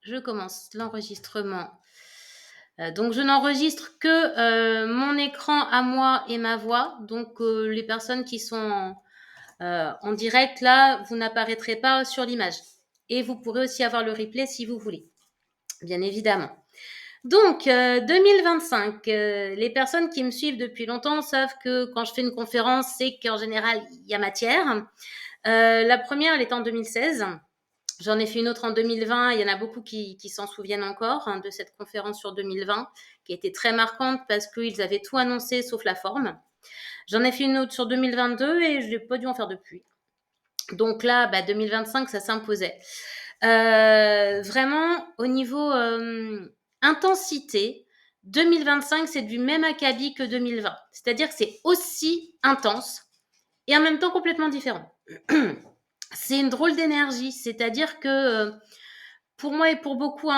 Je commence l'enregistrement. Donc je n'enregistre que, mon écran à moi et ma voix. Donc, les personnes qui sont en direct là, vous n'apparaîtrez pas sur l'image et vous pourrez aussi avoir le replay si vous voulez, bien évidemment. Donc, 2025, les personnes qui me suivent depuis longtemps savent que quand je fais une conférence, c'est qu'en général, il y a matière. La première, elle était en 2016. J'en ai fait une autre en 2020. Il y en a beaucoup qui s'en souviennent encore de cette conférence sur 2020, qui a été très marquante parce qu'ils avaient tout annoncé sauf la forme. J'en ai fait une autre sur 2022 et je n'ai pas dû en faire depuis. Donc là, 2025, ça s'imposait. Vraiment, au niveau intensité, 2025, c'est du même acabit que 2020. C'est-à-dire que c'est aussi intense et en même temps complètement différent. C'est une drôle d'énergie, c'est-à-dire que pour moi et pour beaucoup,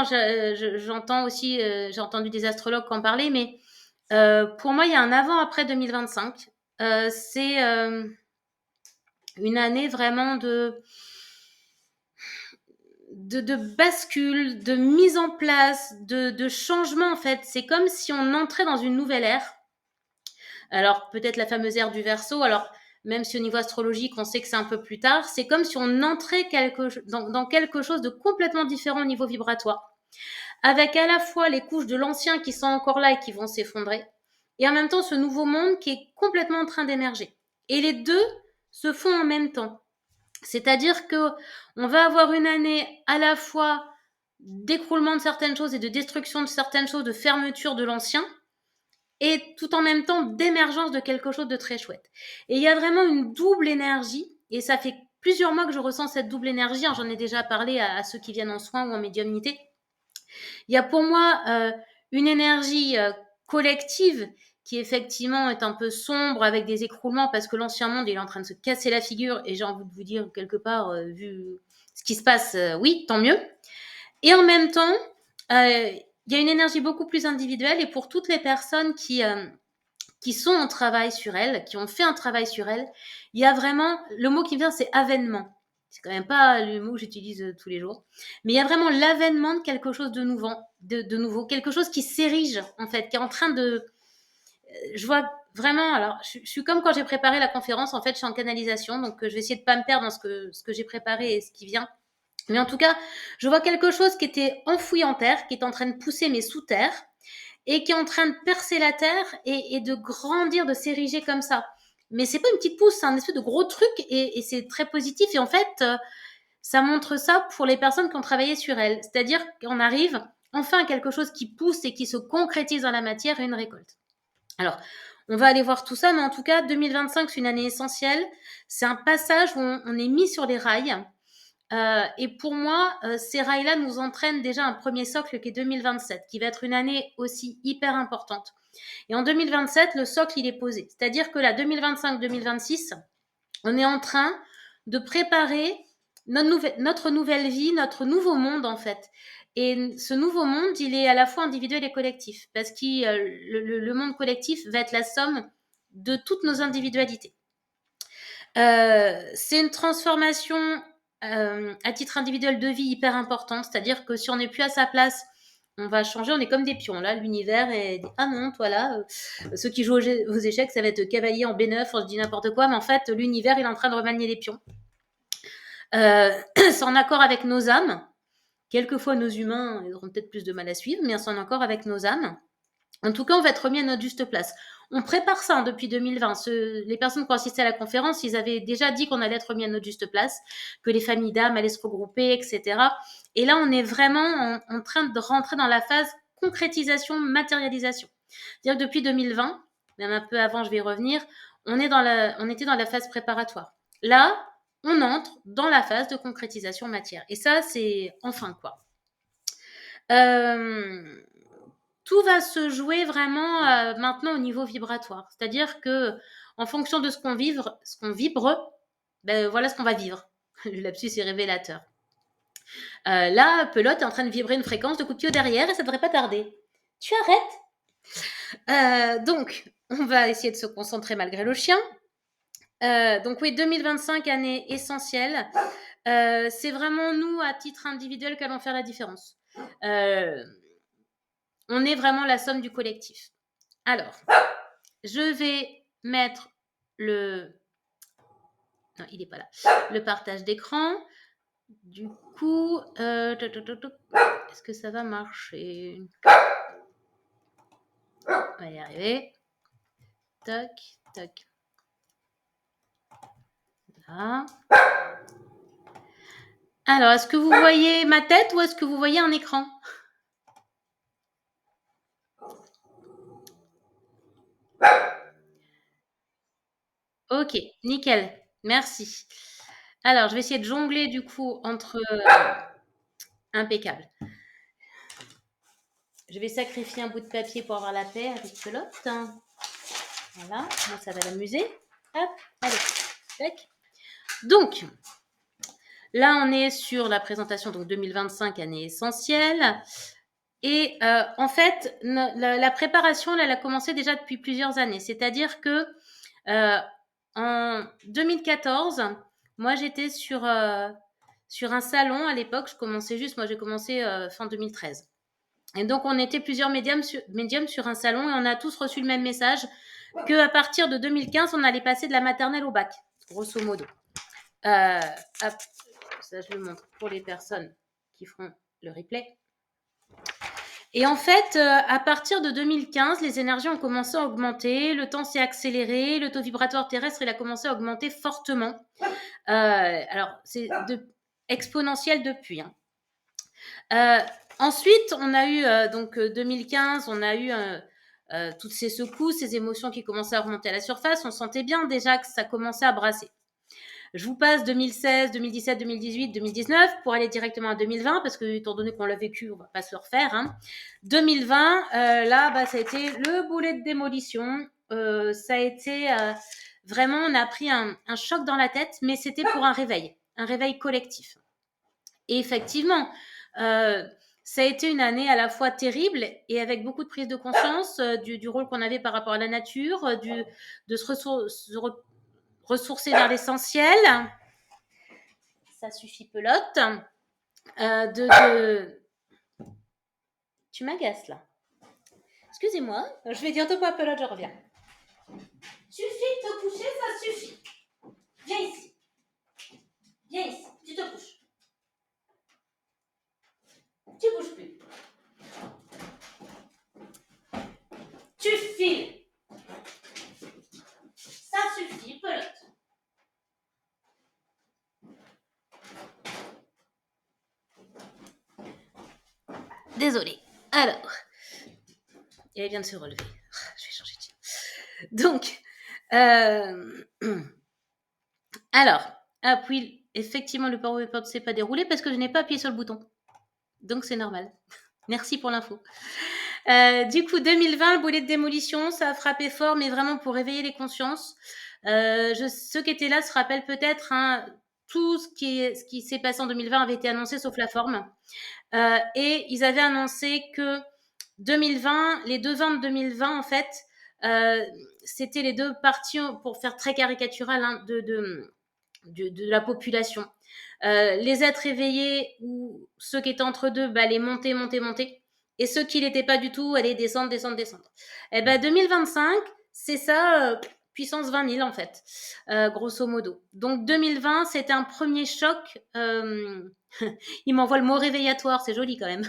j'entends aussi, j'ai entendu des astrologues en parler, mais pour moi, il y a un avant-après 2025. C'est une année vraiment de bascule, de mise en place, de changement en fait. C'est comme si on entrait dans une nouvelle ère. Alors peut-être la fameuse ère du Verseau. Alors même si au niveau astrologique on sait que c'est un peu plus tard, c'est comme si on entrait dans quelque chose de complètement différent au niveau vibratoire, avec à la fois les couches de l'ancien qui sont encore là et qui vont s'effondrer, et en même temps ce nouveau monde qui est complètement en train d'émerger. Et les deux se font en même temps. C'est-à-dire que on va avoir une année à la fois d'écroulement de certaines choses et de destruction de certaines choses, de fermeture de l'ancien, et tout en même temps d'émergence de quelque chose de très chouette. Et il y a vraiment une double énergie, et ça fait plusieurs mois que je ressens cette double énergie. J'en ai déjà parlé à ceux qui viennent en soins ou en médiumnité. Il y a pour moi une énergie collective qui effectivement est un peu sombre avec des écroulements parce que l'ancien monde est en train de se casser la figure, et j'ai envie de vous dire quelque part, vu ce qui se passe, oui, tant mieux. Et en même temps, il y a une énergie beaucoup plus individuelle, et pour toutes les personnes qui sont en travail sur elles, qui ont fait un travail sur elles, il y a vraiment, le mot qui vient, c'est avènement. C'est quand même pas le mot que j'utilise tous les jours. Mais il y a vraiment l'avènement de quelque chose de nouveau, quelque chose qui s'érige, en fait, qui est en train de... Je vois vraiment, alors, je suis comme quand j'ai préparé la conférence, en fait, je suis en canalisation, donc je vais essayer de pas me perdre dans ce que j'ai préparé et ce qui vient. Mais en tout cas, je vois quelque chose qui était enfoui en terre, qui est en train de pousser, mais sous terre, et qui est en train de percer la terre et de grandir, de s'ériger comme ça. Mais c'est pas une petite pousse, c'est un espèce de gros truc, et c'est très positif. Et en fait, ça montre ça pour les personnes qui ont travaillé sur elles. C'est-à-dire qu'on arrive enfin à quelque chose qui pousse et qui se concrétise dans la matière, et une récolte. Alors, on va aller voir tout ça, mais en tout cas, 2025, c'est une année essentielle. C'est un passage où on est mis sur les rails. Et pour moi, ces rails-là nous entraînent déjà un premier socle qui est 2027, qui va être une année aussi hyper importante. Et en 2027, le socle, il est posé. C'est-à-dire que là, 2025-2026, on est en train de préparer notre nouvelle vie, notre nouveau monde, en fait. Et ce nouveau monde, il est à la fois individuel et collectif, parce que le monde collectif va être la somme de toutes nos individualités. C'est une transformation à titre individuel de vie hyper importante, c'est-à-dire que si on n'est plus à sa place, on va changer, on est comme des pions. Là, l'univers est dit, ah non, toi là, ceux qui jouent aux échecs, ça va être cavalier en B9, on se dit n'importe quoi, mais en fait, l'univers, il est en train de remanier les pions. C'est en accord avec nos âmes. Quelquefois, nos humains, ils auront peut-être plus de mal à suivre, mais c'est en accord avec nos âmes. En tout cas, on va être remis à notre juste place. On prépare ça depuis 2020. Les personnes qui ont assisté à la conférence, ils avaient déjà dit qu'on allait être remis à notre juste place, que les familles d'âmes allaient se regrouper, etc. Et là, on est vraiment en train de rentrer dans la phase concrétisation, matérialisation. C'est-à-dire que depuis 2020, même un peu avant, je vais y revenir, on était dans la phase préparatoire. Là, on entre dans la phase de concrétisation matière. Et ça, c'est enfin quoi. Tout va se jouer vraiment maintenant au niveau vibratoire. C'est-à-dire que en fonction de ce qu'on vibre, voilà ce qu'on va vivre. Le lapsus est révélateur. Là, Pelote est en train de vibrer une fréquence de coup de pied derrière, et ça devrait pas tarder. Tu arrêtes. Donc, on va essayer de se concentrer malgré le chien. Donc oui, 2025, année essentielle. c'est vraiment nous, à titre individuel, qu'allons faire la différence. On est vraiment la somme du collectif. Alors, je vais mettre le... Non, il n'est pas là. Le partage d'écran. Du coup, est-ce que ça va marcher? On va y arriver. Toc, toc. Là. Alors, est-ce que vous voyez ma tête ou est-ce que vous voyez un écran? Ok, nickel. Merci. Alors, je vais essayer de jongler du coup entre... impeccable. Je vais sacrifier un bout de papier pour avoir la paix avec pelote. Voilà, moi ça va l'amuser. Hop, allez, tac. Donc, là on est sur la présentation, donc 2025, année essentielle. Et en fait, la préparation, là, elle a commencé déjà depuis plusieurs années. C'est-à-dire que en 2014, moi j'étais sur un salon à l'époque. Moi j'ai commencé fin 2013. Et donc, on était plusieurs médiums sur un salon et on a tous reçu le même message qu'à partir de 2015, on allait passer de la maternelle au bac, grosso modo. Hop, ça, je le montre pour les personnes qui feront le replay. Et en fait, à partir de 2015, les énergies ont commencé à augmenter, le temps s'est accéléré, le taux vibratoire terrestre, il a commencé à augmenter fortement. Alors, c'est exponentiel depuis. Ensuite, on a eu, donc 2015, on a eu toutes ces secousses, ces émotions qui commençaient à remonter à la surface. On sentait bien déjà que ça commençait à brasser. Je vous passe 2016, 2017, 2018, 2019 pour aller directement à 2020 parce que, étant donné qu'on l'a vécu, on ne va pas se le refaire. Hein. 2020, là, bah, ça a été le boulet de démolition. Ça a été vraiment, on a pris un choc dans la tête, mais c'était pour un réveil collectif. Et effectivement, ça a été une année à la fois terrible et avec beaucoup de prise de conscience du rôle qu'on avait par rapport à la nature, de se ressourcer vers l'essentiel. Ça suffit, pelote. Tu m'agaces là. Excusez-moi, je vais dire 2 mots à pelote, je reviens. Suffit de te coucher, ça suffit. Viens ici. Viens ici, tu te couches. Tu bouges plus. Tu files. Ça suffit, pelote. Désolée. Alors, elle vient de se relever. Je vais changer de... Donc, alors, oui, effectivement, le PowerPoint ne s'est pas déroulé parce que je n'ai pas appuyé sur le bouton. Donc, c'est normal. Merci pour l'info. Du coup, 2020, le boulet de démolition, ça a frappé fort, mais vraiment pour réveiller les consciences. Ceux qui étaient là se rappellent peut-être, hein, tout ce qui s'est passé en 2020 avait été annoncé sauf la forme. Et ils avaient annoncé que 2020, les 2 20 de 2020, en fait, c'était les 2 parties, pour faire très caricatural, hein, de la population. Les êtres éveillés ou ceux qui étaient entre deux, bah, allaient monter. Et ceux qui l'étaient pas du tout allaient descendre. Et ben 2025, c'est ça, puissance 20 000 en fait, grosso modo. Donc 2020, c'était un premier choc. Il m'envoie le mot réveillatoire, c'est joli quand même.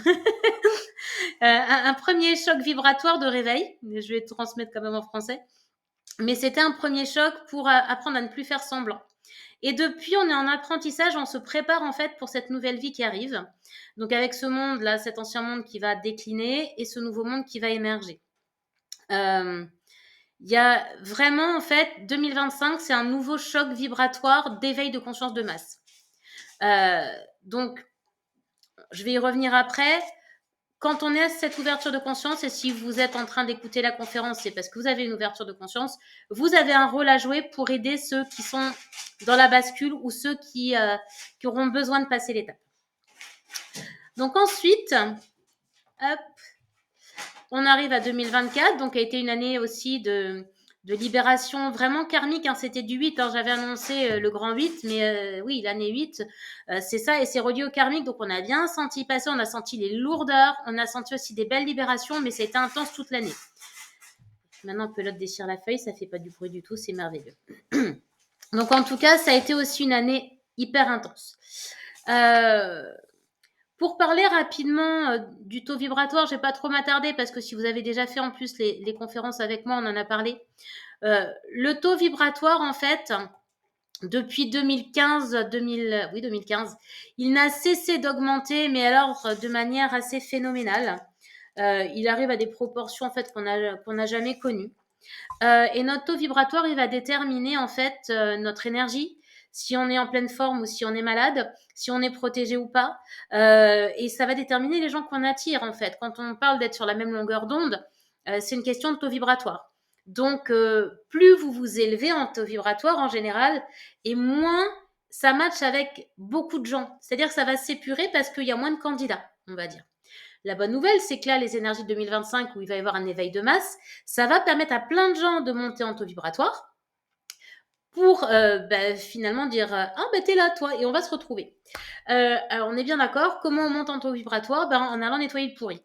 Un premier choc vibratoire de réveil. Je vais transmettre quand même en français. Mais c'était un premier choc pour apprendre à ne plus faire semblant. Et depuis, on est en apprentissage, on se prépare en fait pour cette nouvelle vie qui arrive. Donc avec ce monde-là, cet ancien monde qui va décliner et ce nouveau monde qui va émerger. Il y a vraiment en fait 2025, c'est un nouveau choc vibratoire d'éveil de conscience de masse. Donc, je vais y revenir après. Quand on est à cette ouverture de conscience, et si vous êtes en train d'écouter la conférence, c'est parce que vous avez une ouverture de conscience, vous avez un rôle à jouer pour aider ceux qui sont dans la bascule ou ceux qui auront besoin de passer l'étape. Donc ensuite, hop, on arrive à 2024, donc a été une année aussi de de libération vraiment karmique, hein, c'était du 8, hein, j'avais annoncé le grand 8, mais oui, l'année 8, c'est ça, et c'est relié au karmique, donc on a bien senti passer, on a senti les lourdeurs, on a senti aussi des belles libérations, mais c'était intense toute l'année. Maintenant que l'autre déchire la feuille, ça fait pas du bruit du tout, c'est merveilleux. Donc en tout cas, ça a été aussi une année hyper intense. Pour parler rapidement du taux vibratoire, je ne vais pas trop m'attarder parce que si vous avez déjà fait en plus les conférences avec moi, on en a parlé. Le taux vibratoire, en fait, depuis 2015, il n'a cessé d'augmenter, mais alors de manière assez phénoménale. Il arrive à des proportions en fait qu'on n'a jamais connues. Et notre taux vibratoire, il va déterminer en fait notre énergie, si on est en pleine forme ou si on est malade, si on est protégé ou pas. Et ça va déterminer les gens qu'on attire en fait. Quand on parle d'être sur la même longueur d'onde, c'est une question de taux vibratoire. Donc, plus vous vous élevez en taux vibratoire en général, et moins ça matche avec beaucoup de gens. C'est-à-dire que ça va s'épurer parce qu'il y a moins de candidats, on va dire. La bonne nouvelle, c'est que là, les énergies de 2025, où il va y avoir un éveil de masse, ça va permettre à plein de gens de monter en taux vibratoire pour finalement dire ah t'es là toi et on va se retrouver. Alors on est bien d'accord. Comment on monte en taux vibratoire? En allant nettoyer le pourri.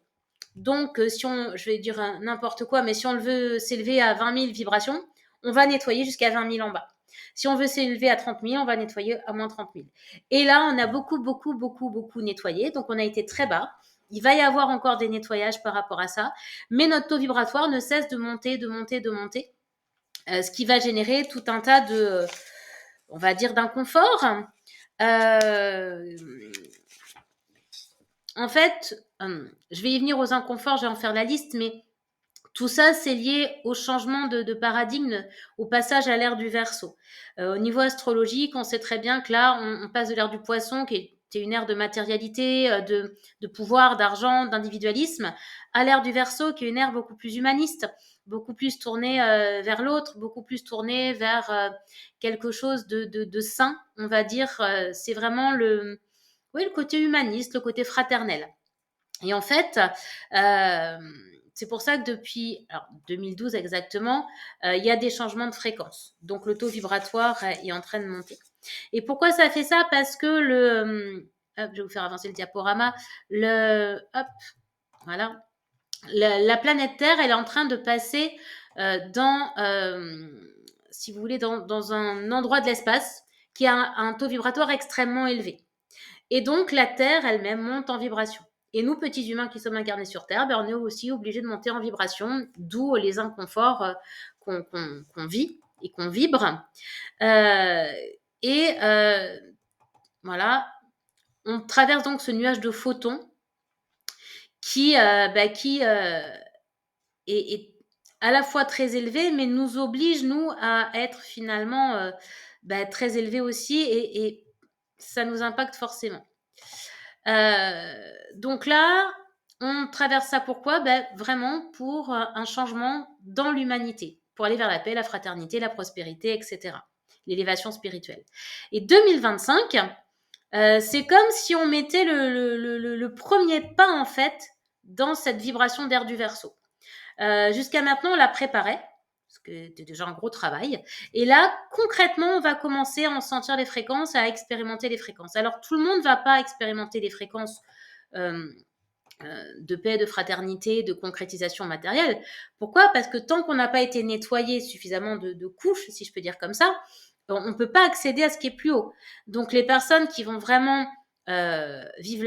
Donc si on, je vais dire n'importe quoi, mais si on veut s'élever à 20 000 vibrations, on va nettoyer jusqu'à 20 000 en bas. Si on veut s'élever à 30 000, on va nettoyer à moins 30 000. Et là, on a beaucoup nettoyé. Donc, on a été très bas. Il va y avoir encore des nettoyages par rapport à ça. Mais notre taux vibratoire ne cesse de monter, ce qui va générer tout un tas de, on va dire, d'inconfort. En fait, je vais y venir aux inconforts, je vais en faire la liste, mais tout ça, c'est lié au changement de paradigme, au passage à l'ère du Verseau. Au niveau astrologique, on sait très bien que là, on passe de l'ère du Poisson, qui était une ère de matérialité, de pouvoir, d'argent, d'individualisme, à l'ère du Verseau, qui est une ère beaucoup plus humaniste, beaucoup plus tournée vers l'autre, beaucoup plus tournée vers quelque chose de sain, on va dire. C'est vraiment le côté humaniste, le côté fraternel. Et en fait, c'est pour ça que depuis 2012 exactement, il y a des changements de fréquence. Donc le taux vibratoire est en train de monter. Et pourquoi ça fait ça? Parce que hop, je vais vous faire avancer le diaporama. Voilà. La planète Terre, elle est en train de passer si vous voulez, dans un endroit de l'espace qui a un taux vibratoire extrêmement élevé. Et donc, la Terre elle-même monte en vibration. Et nous, petits humains qui sommes incarnés sur Terre, on est aussi obligés de monter en vibration, d'où les inconforts qu'on vit et qu'on vibre. Voilà, on traverse donc ce nuage de photons qui est à la fois très élevé, mais nous oblige, nous, à être finalement très élevé aussi, et ça nous impacte forcément. Donc là, on traverse ça pourquoi? Vraiment pour un changement dans l'humanité, pour aller vers la paix, la fraternité, la prospérité, etc. L'élévation spirituelle. Et 2025, c'est comme si on mettait le premier pas, en fait, dans cette vibration d'air du Verseau. Jusqu'à maintenant, on la préparait, parce que c'était déjà un gros travail. Et là, concrètement, on va commencer à en sentir les fréquences, à expérimenter les fréquences. Alors, tout le monde ne va pas expérimenter les fréquences de paix, de fraternité, de concrétisation matérielle. Pourquoi? Parce que tant qu'on n'a pas été nettoyé suffisamment de couches, si je peux dire comme ça, on ne peut pas accéder à ce qui est plus haut. Donc, les personnes qui vont vraiment vivre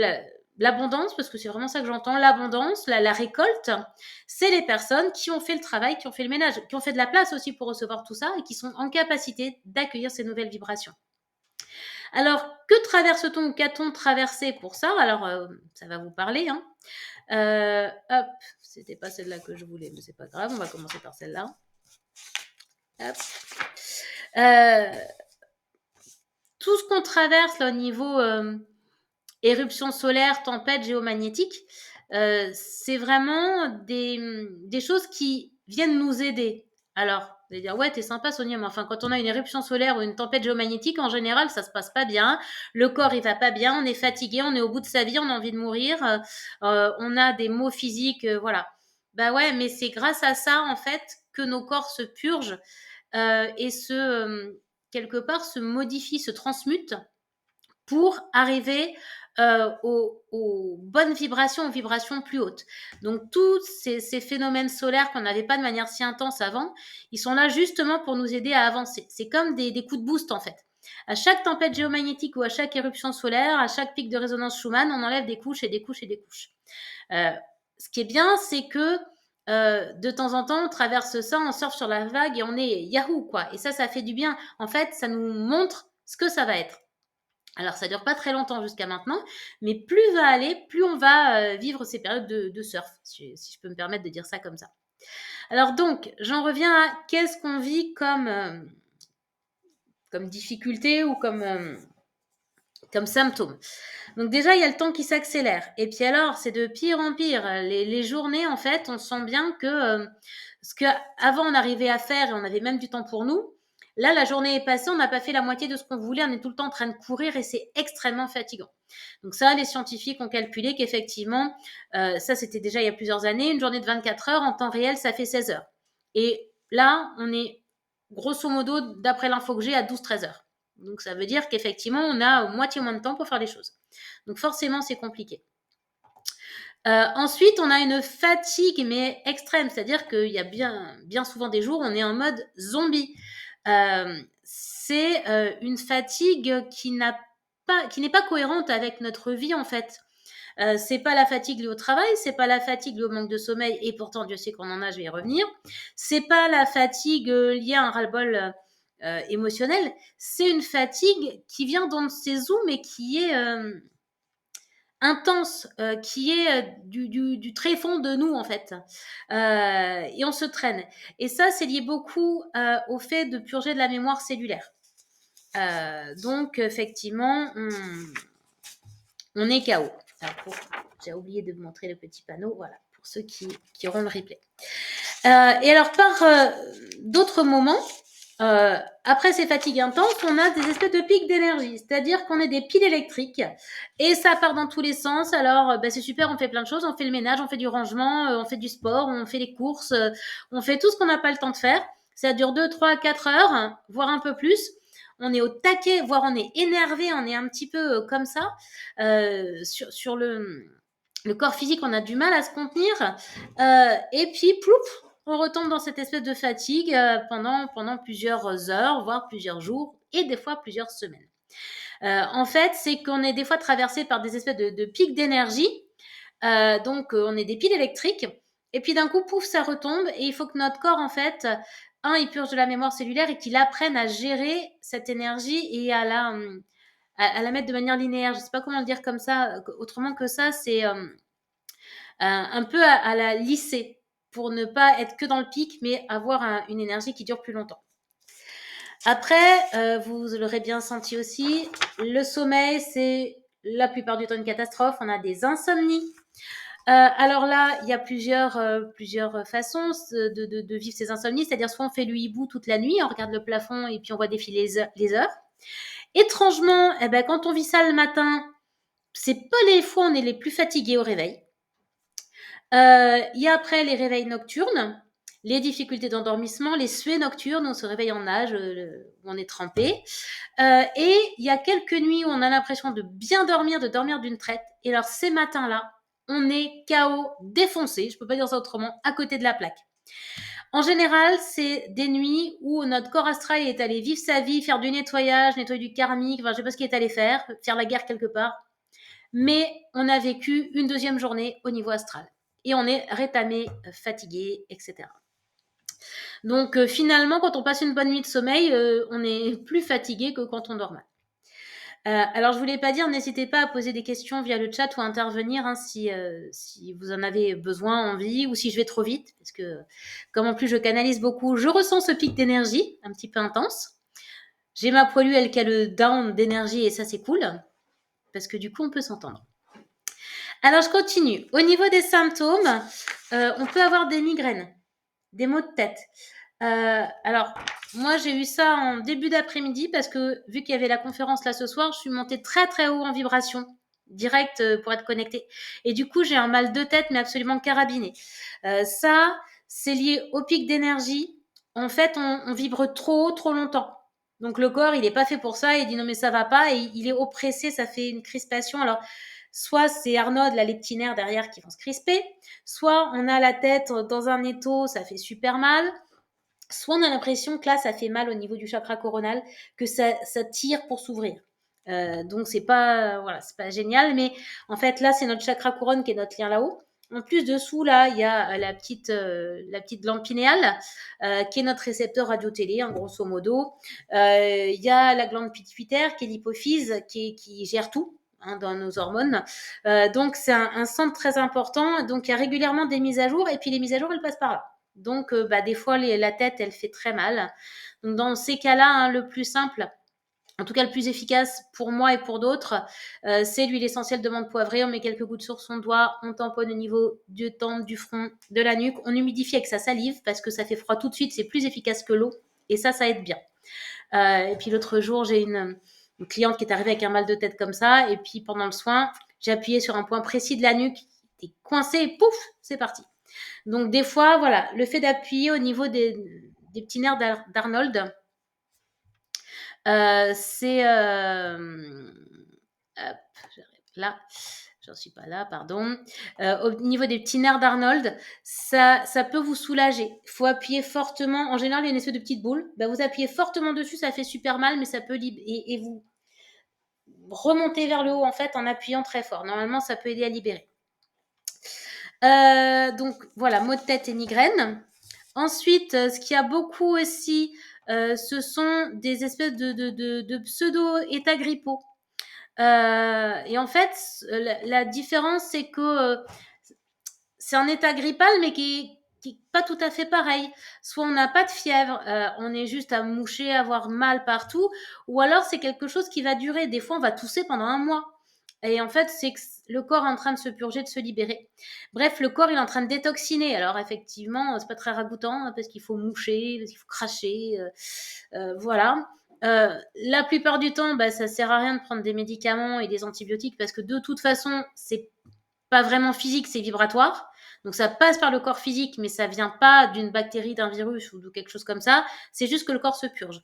l'abondance, parce que c'est vraiment ça que j'entends, l'abondance, la récolte, c'est les personnes qui ont fait le travail, qui ont fait le ménage, qui ont fait de la place aussi pour recevoir tout ça et qui sont en capacité d'accueillir ces nouvelles vibrations. Alors, que traverse-t-on ou qu'a-t-on traversé pour ça? Alors, ça va vous parler. Hop, c'était pas celle-là que je voulais, mais c'est pas grave, on va commencer par celle-là. Hop. Tout ce qu'on traverse là au niveau éruption solaire, tempête géomagnétique, c'est vraiment des choses qui viennent nous aider. Alors, vous allez dire, ouais, t'es sympa Sonia, mais enfin, quand on a une éruption solaire ou une tempête géomagnétique, en général, ça se passe pas bien. Le corps, il va pas bien, on est fatigué, on est au bout de sa vie, on a envie de mourir, on a des maux physiques, voilà. Ouais, mais c'est grâce à ça, en fait, que nos corps se purgent et quelque part se modifient, se transmutent pour arriver aux bonnes vibrations, aux vibrations plus hautes. Donc tous ces phénomènes solaires qu'on n'avait pas de manière si intense avant, ils sont là justement pour nous aider à avancer. C'est comme des coups de boost en fait. À chaque tempête géomagnétique ou à chaque éruption solaire, à chaque pic de résonance Schumann, on enlève des couches et des couches et des couches. Ce qui est bien, c'est que de temps en temps, on traverse ça, on surfe sur la vague et on est Yahoo, quoi. Et ça fait du bien. En fait, ça nous montre ce que ça va être. Alors, ça dure pas très longtemps jusqu'à maintenant, mais plus va aller, plus on va vivre ces périodes de surf, si je peux me permettre de dire ça comme ça. Alors donc, j'en reviens à qu'est-ce qu'on vit comme difficulté ou comme symptôme. Donc déjà, il y a le temps qui s'accélère. Et puis alors, c'est de pire en pire. Les journées, en fait, on sent bien que ce qu'avant on arrivait à faire et on avait même du temps pour nous, là, la journée est passée, on n'a pas fait la moitié de ce qu'on voulait, on est tout le temps en train de courir et c'est extrêmement fatigant. Donc ça, les scientifiques ont calculé qu'effectivement, ça c'était déjà il y a plusieurs années, une journée de 24 heures, en temps réel, ça fait 16 heures. Et là, on est grosso modo, d'après l'info que j'ai, à 12-13 heures. Donc ça veut dire qu'effectivement, on a moitié moins de temps pour faire les choses. Donc forcément, c'est compliqué. Ensuite, on a une fatigue, mais extrême, c'est-à-dire qu'il y a bien souvent des jours où on est en mode zombie. C'est une fatigue qui n'est pas cohérente avec notre vie en fait. C'est pas la fatigue liée au travail, c'est pas la fatigue liée au manque de sommeil, et pourtant Dieu sait qu'on en a, je vais y revenir. C'est pas la fatigue liée à un ras-le-bol émotionnel, c'est une fatigue qui vient dans ses zooms mais qui est intense, qui est du tréfond de nous en fait, et on se traîne. Et ça, c'est lié beaucoup au fait de purger de la mémoire cellulaire. Donc effectivement, on est KO. J'ai oublié de vous montrer le petit panneau, voilà, pour ceux qui auront le replay. Et alors, par d'autres moments, après ces fatigues intenses, on a des espèces de pics d'énergie, c'est-à-dire qu'on est des piles électriques et ça part dans tous les sens. Alors, c'est super, on fait plein de choses, on fait le ménage, on fait du rangement, on fait du sport, on fait les courses, on fait tout ce qu'on n'a pas le temps de faire. Ça dure 2, 3, 4 heures, voire un peu plus. On est au taquet, voire on est énervé, on est un petit peu comme ça. Sur le corps physique, on a du mal à se contenir. Et puis, plouf, on retombe dans cette espèce de fatigue pendant plusieurs heures, voire plusieurs jours, et des fois plusieurs semaines. En fait, c'est qu'on est des fois traversé par des espèces de pics d'énergie. Donc, on est des piles électriques. Et puis, d'un coup, pouf, ça retombe. Et il faut que notre corps, en fait, il purge de la mémoire cellulaire et qu'il apprenne à gérer cette énergie et à la mettre de manière linéaire. Je ne sais pas comment le dire comme ça. Autrement que ça, c'est un peu à la lisser pour ne pas être que dans le pic, mais avoir une énergie qui dure plus longtemps. Après, vous l'aurez bien senti aussi, le sommeil, c'est la plupart du temps une catastrophe. On a des insomnies. Alors là, il y a plusieurs façons de vivre ces insomnies. C'est-à-dire soit on fait le hibou toute la nuit, on regarde le plafond et puis on voit défiler les heures. Étrangement, quand on vit ça le matin, c'est pas les fois où on est les plus fatigués au réveil. Il y a après les réveils nocturnes, les difficultés d'endormissement, les suées nocturnes, on se réveille en nage, où on est trempé. Et il y a quelques nuits où on a l'impression de bien dormir, de dormir d'une traite. Et alors ces matins-là, on est KO, défoncé, je peux pas dire ça autrement, à côté de la plaque. En général, c'est des nuits où notre corps astral est allé vivre sa vie, faire du nettoyage, nettoyer du karmique, je sais pas ce qu'il est allé faire la guerre quelque part. Mais on a vécu une deuxième journée au niveau astral. Et on est rétamé, fatigué, etc. Donc finalement, quand on passe une bonne nuit de sommeil, on est plus fatigué que quand on dort mal. Alors je voulais pas dire, n'hésitez pas à poser des questions via le chat ou à intervenir si vous en avez besoin, envie, ou si je vais trop vite, parce que comme en plus je canalise beaucoup, je ressens ce pic d'énergie un petit peu intense. J'ai ma poilue, elle qui a le down d'énergie et ça c'est cool, parce que du coup on peut s'entendre. Alors je continue. Au niveau des symptômes, on peut avoir des migraines, des maux de tête. Alors, moi, j'ai eu ça en début d'après-midi parce que vu qu'il y avait la conférence là ce soir, je suis montée très très haut en vibration, direct pour être connectée. Et du coup, j'ai un mal de tête, mais absolument carabiné. Ça, c'est lié au pic d'énergie. En fait, on vibre trop longtemps. Donc le corps, il n'est pas fait pour ça. Il dit non mais ça va pas et il est oppressé, ça fait une crispation. Alors soit c'est Arnold, là, les petits nerfs derrière qui vont se crisper, soit on a la tête dans un étau, ça fait super mal, soit on a l'impression que là, ça fait mal au niveau du chakra coronal, que ça tire pour s'ouvrir. Donc c'est pas génial, mais en fait là c'est notre chakra couronne qui est notre lien là-haut. En plus dessous là il y a la petite glande pinéale qui est notre récepteur radio-télé en grosso modo. Il y a la glande pituitaire qui est l'hypophyse qui gère tout dans nos hormones. Donc c'est un centre très important. Donc il y a régulièrement des mises à jour et puis les mises à jour elles passent par là. Donc des fois la tête elle fait très mal. Donc dans ces cas-là le plus simple, en tout cas le plus efficace pour moi et pour d'autres, c'est l'huile essentielle de menthe poivrée. On met quelques gouttes sur son doigt, on tamponne au niveau du temple, du front, de la nuque, on humidifie avec sa salive parce que ça fait froid tout de suite, c'est plus efficace que l'eau et ça aide bien. Et puis l'autre jour, j'ai une cliente qui est arrivée avec un mal de tête comme ça et puis pendant le soin, j'ai appuyé sur un point précis de la nuque, qui était coincé et pouf, c'est parti. Donc des fois, voilà, le fait d'appuyer au niveau des petits nerfs d'Arnold, c'est hop, là, j'en suis pas là, pardon. Au niveau des petits nerfs d'Arnold, ça peut vous soulager. Il faut appuyer fortement. En général, il y a une espèce de petite boule. Vous appuyez fortement dessus, ça fait super mal, mais ça peut et vous remontez vers le haut en fait en appuyant très fort. Normalement, ça peut aider à libérer. Donc voilà, maux de tête et migraine. Ensuite, ce qu'il y a beaucoup aussi, ce sont des espèces de pseudo-états grippaux. Et en fait, la différence, c'est que c'est un état grippal, mais qui est pas tout à fait pareil. Soit on n'a pas de fièvre, on est juste à moucher, à avoir mal partout, ou alors c'est quelque chose qui va durer. Des fois, on va tousser pendant 1 mois. Et en fait, c'est que le corps est en train de se purger, de se libérer. Bref, le corps il est en train de détoxiner. Alors effectivement, c'est pas très ragoûtant parce qu'il faut moucher, parce qu'il faut cracher, voilà. La plupart du temps, ça sert à rien de prendre des médicaments et des antibiotiques parce que de toute façon, c'est pas vraiment physique, c'est vibratoire. Donc ça passe par le corps physique, mais ça vient pas d'une bactérie, d'un virus ou de quelque chose comme ça. C'est juste que le corps se purge.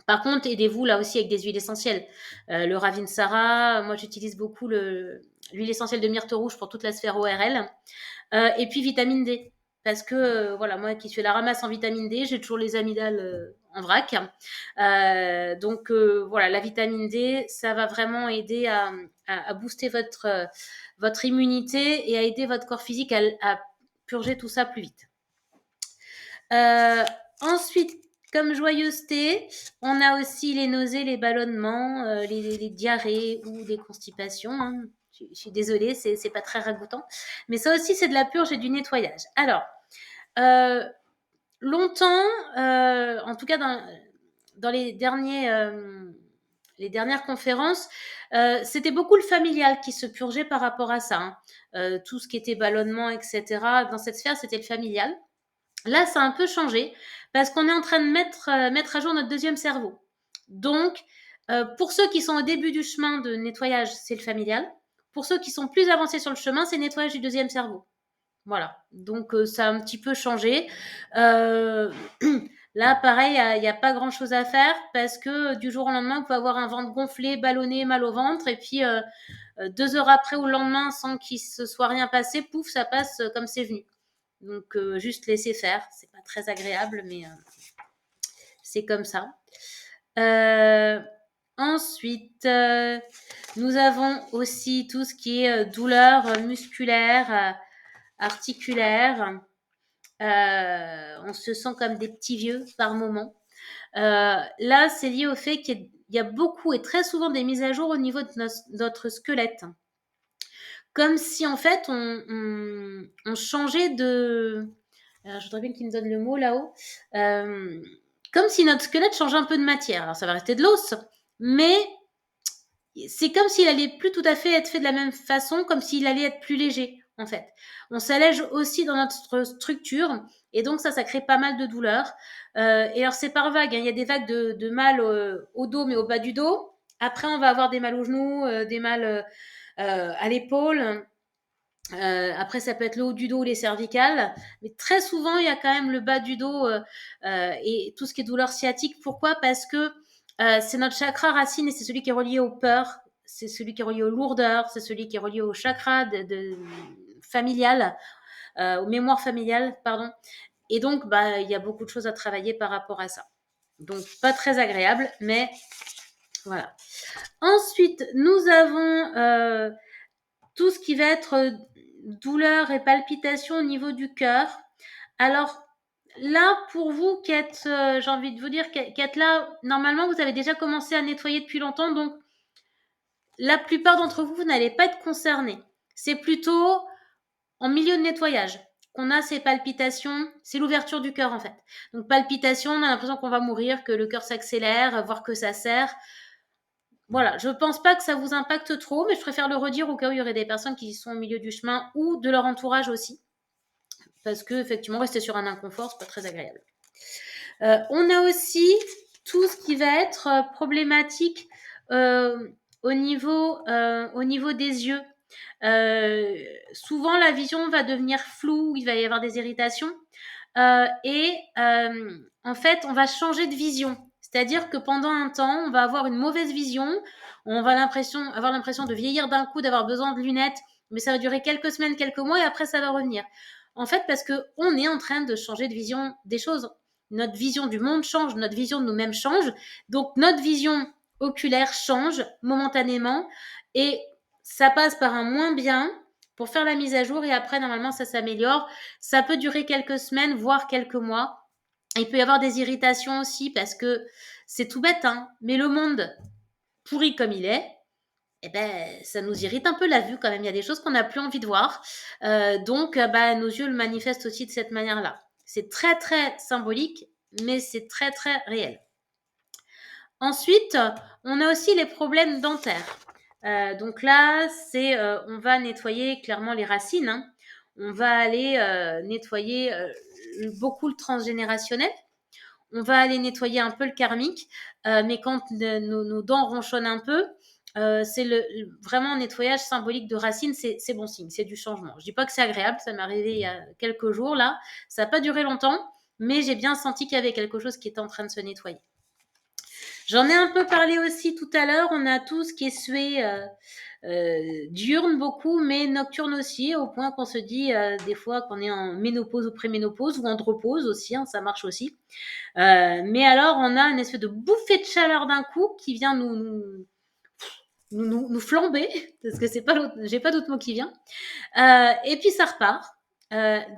Par contre, aidez-vous là aussi avec des huiles essentielles. Le Ravinsara, moi j'utilise beaucoup l'huile essentielle de myrte rouge pour toute la sphère ORL. Et puis vitamine D. Parce que voilà, moi qui suis à la ramasse en vitamine D, j'ai toujours les amygdales en vrac. Donc voilà, la vitamine D, ça va vraiment aider à booster votre immunité et à aider votre corps physique à purger tout ça plus vite. Ensuite, comme joyeuseté, on a aussi les nausées, les ballonnements, les diarrhées ou des constipations. Hein. Je suis désolée, c'est pas très ragoûtant. Mais ça aussi, c'est de la purge et du nettoyage. Alors, longtemps, en tout cas dans les dernières conférences, c'était beaucoup le familial qui se purgeait par rapport à ça. Hein. Tout ce qui était ballonnement, etc. Dans cette sphère, c'était le familial. Là, ça a un peu changé parce qu'on est en train de mettre à jour notre deuxième cerveau. Donc, pour ceux qui sont au début du chemin de nettoyage, c'est le familial. Pour ceux qui sont plus avancés sur le chemin, c'est le nettoyage du deuxième cerveau. Voilà. Donc, ça a un petit peu changé. Là, pareil, il n'y a pas grand-chose à faire parce que du jour au lendemain, vous pouvez avoir un ventre gonflé, ballonné, mal au ventre. Et puis, 2 heures après ou le lendemain, sans qu'il se soit rien passé, pouf, ça passe comme c'est venu. Donc, juste laisser faire. C'est pas très agréable, mais c'est comme ça. Ensuite, nous avons aussi tout ce qui est douleur musculaire, articulaire. On se sent comme des petits vieux par moment. Là, c'est lié au fait qu'il y a beaucoup et très souvent des mises à jour au niveau de notre squelette. Comme si en fait on changeait de. Alors, je voudrais bien qu'il me donne le mot là-haut. Comme si notre squelette changeait un peu de matière. Alors, ça va rester de l'os, mais c'est comme s'il allait plus tout à fait être fait de la même façon, comme s'il allait être plus léger, en fait. On s'allège aussi dans notre structure, et donc ça crée pas mal de douleurs. Et alors, c'est par vague. Hein. Il y a des vagues de mal au dos, mais au bas du dos. Après, on va avoir des mal aux genoux, des mal à l'épaule. Après, ça peut être le haut du dos ou les cervicales, mais très souvent, il y a quand même le bas du dos et tout ce qui est douleur sciatique. Pourquoi? Parce que c'est notre chakra racine et c'est celui qui est relié aux peurs, c'est celui qui est relié aux lourdeurs, c'est celui qui est relié au chakra familial, aux mémoires familiales, pardon. Et donc, bah, il y a beaucoup de choses à travailler par rapport à ça. Donc, pas très agréable, mais voilà. Ensuite, nous avons tout ce qui va être douleur et palpitation au niveau du cœur. Alors là, pour vous qui êtes, j'ai envie de vous dire, qui êtes là, normalement, vous avez déjà commencé à nettoyer depuis longtemps, donc la plupart d'entre vous, vous n'allez pas être concernés. C'est plutôt en milieu de nettoyage qu'on a ces palpitations, c'est l'ouverture du cœur en fait. Donc palpitations, on a l'impression qu'on va mourir, que le cœur s'accélère, voire que ça serre. Voilà, je pense pas que ça vous impacte trop, mais je préfère le redire au cas où il y aurait des personnes qui sont au milieu du chemin ou de leur entourage aussi. Parce que, effectivement, rester sur un inconfort, c'est pas très agréable. On a aussi tout ce qui va être problématique au niveau des yeux. Souvent, la vision va devenir floue, il va y avoir des irritations. En fait, on va changer de vision. C'est-à-dire que pendant un temps, on va avoir une mauvaise vision, on va avoir l'impression de vieillir d'un coup, d'avoir besoin de lunettes, mais ça va durer quelques semaines, quelques mois, et après ça va revenir. En fait, parce qu'on est en train de changer de vision des choses. Notre vision du monde change, notre vision de nous-mêmes change, donc notre vision oculaire change momentanément, et ça passe par un moins bien pour faire la mise à jour, et après, normalement, ça s'améliore. Ça peut durer quelques semaines, voire quelques mois. Il peut y avoir des irritations aussi parce que c'est tout bête, hein, mais le monde pourri comme il est, eh ben, ça nous irrite un peu la vue quand même. Il y a des choses qu'on n'a plus envie de voir. Donc, bah, nos yeux le manifestent aussi de cette manière-là. C'est très, très symbolique, mais c'est très, très réel. Ensuite, on a aussi les problèmes dentaires. Donc là, on va nettoyer clairement les racines. Hein. On va aller nettoyer beaucoup le transgénérationnel. On va aller nettoyer un peu le karmique, mais quand nos dents ronchonnent un peu, c'est vraiment un nettoyage symbolique de racines, c'est bon signe, c'est du changement. Je dis pas que c'est agréable, ça m'est arrivé il y a quelques jours là, ça n'a pas duré longtemps, mais j'ai bien senti qu'il y avait quelque chose qui était en train de se nettoyer. J'en ai un peu parlé aussi tout à l'heure, on a tout ce qui est sué diurne beaucoup, mais nocturne aussi, au point qu'on se dit des fois qu'on est en ménopause ou préménopause ou andropause aussi, hein, ça marche aussi. Mais alors, on a une espèce de bouffée de chaleur d'un coup qui vient nous flamber, parce que j'ai pas d'autre mot qui vient. Et puis ça repart.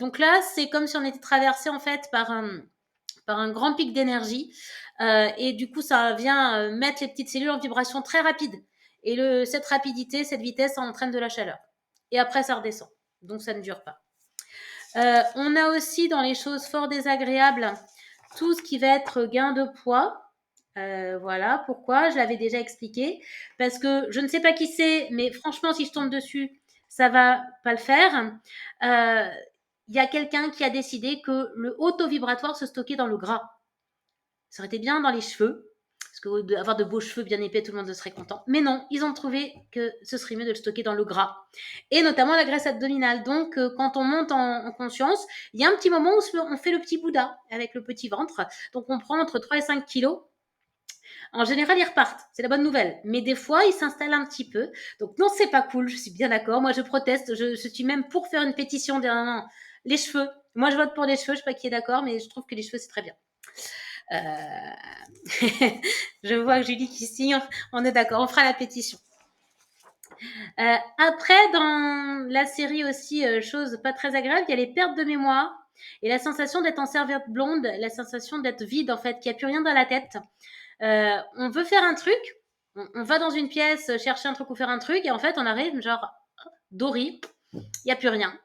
Donc là, c'est comme si on était traversé en fait par un grand pic d'énergie. Et du coup, ça vient mettre les petites cellules en vibration très rapide. Et cette rapidité, cette vitesse, ça entraîne de la chaleur. Et après, ça redescend. Donc, ça ne dure pas. On a aussi dans les choses fort désagréables tout ce qui va être gain de poids. Voilà pourquoi, je l'avais déjà expliqué. Parce que je ne sais pas qui c'est, mais franchement, si je tombe dessus, ça va pas le faire. Il y a quelqu'un qui a décidé que le haut taux vibratoire se stockait dans le gras. Ça aurait été bien dans les cheveux, parce que avoir de beaux cheveux bien épais, tout le monde serait content. Mais non, ils ont trouvé que ce serait mieux de le stocker dans le gras, et notamment la graisse abdominale. Donc, quand on monte en conscience, il y a un petit moment où on fait le petit Bouddha avec le petit ventre. Donc, on prend entre 3 et 5 kilos. En général, ils repartent. C'est la bonne nouvelle. Mais des fois, ils s'installent un petit peu. Donc, non, c'est pas cool. Je suis bien d'accord. Moi, je proteste. Je suis même pour faire une pétition derrière les cheveux. Moi, je vote pour les cheveux. Je sais pas qui est d'accord, mais je trouve que les cheveux, c'est très bien. Je vois Julie qui signe. On est d'accord. On fera la pétition. Après, dans la série aussi, chose pas très agréable, il y a les pertes de mémoire et la sensation d'être en serviette blonde, la sensation d'être vide, en fait, qu'il n'y a plus rien dans la tête. On veut faire un truc, on va dans une pièce chercher un truc ou faire un truc, et en fait, on arrive, genre, Dory, il n'y a plus rien.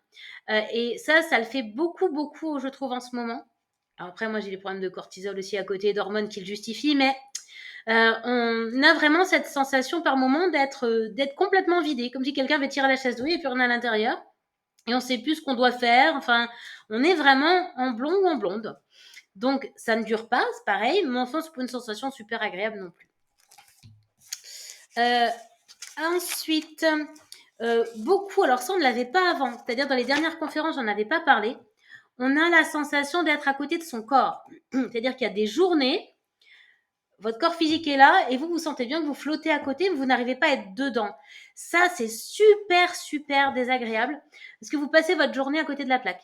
Et ça le fait beaucoup, beaucoup, je trouve, en ce moment. Alors après, moi, j'ai les problèmes de cortisol aussi à côté, d'hormones qui le justifient, mais on a vraiment cette sensation par moment d'être complètement vidé, comme si quelqu'un avait tiré la chasse d'eau, il n'y a plus rien à l'intérieur, et on ne sait plus ce qu'on doit faire. Enfin, on est vraiment en blond ou en blonde. Donc, ça ne dure pas, c'est pareil, mais enfin, c'est pas une sensation super agréable non plus. Ensuite, Beaucoup, alors ça, on ne l'avait pas avant. C'est-à-dire, dans les dernières conférences, j'en avais pas parlé. On a la sensation d'être à côté de son corps. C'est-à-dire qu'il y a des journées, votre corps physique est là et vous, vous sentez bien que vous flottez à côté, mais vous n'arrivez pas à être dedans. Ça, c'est super, super désagréable parce que vous passez votre journée à côté de la plaque.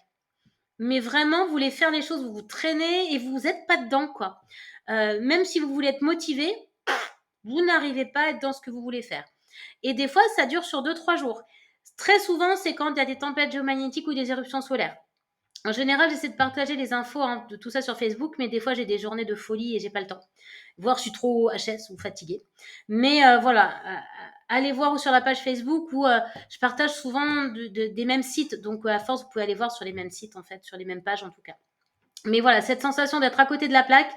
Mais vraiment, vous voulez faire les choses, vous vous traînez et vous n'êtes pas dedans, quoi. Même si vous voulez être motivé, vous n'arrivez pas à être dans ce que vous voulez faire. Et des fois, ça dure sur 2-3 jours. Très souvent, c'est quand il y a des tempêtes géomagnétiques ou des éruptions solaires. En général, j'essaie de partager les infos de tout ça sur Facebook, mais des fois, j'ai des journées de folie et j'ai pas le temps. Voir, je suis trop HS ou fatiguée. Mais voilà, allez voir sur la page Facebook où je partage souvent des mêmes sites. Donc, à force, vous pouvez aller voir sur les mêmes sites, en fait, sur les mêmes pages en tout cas. Mais voilà, cette sensation d'être à côté de la plaque,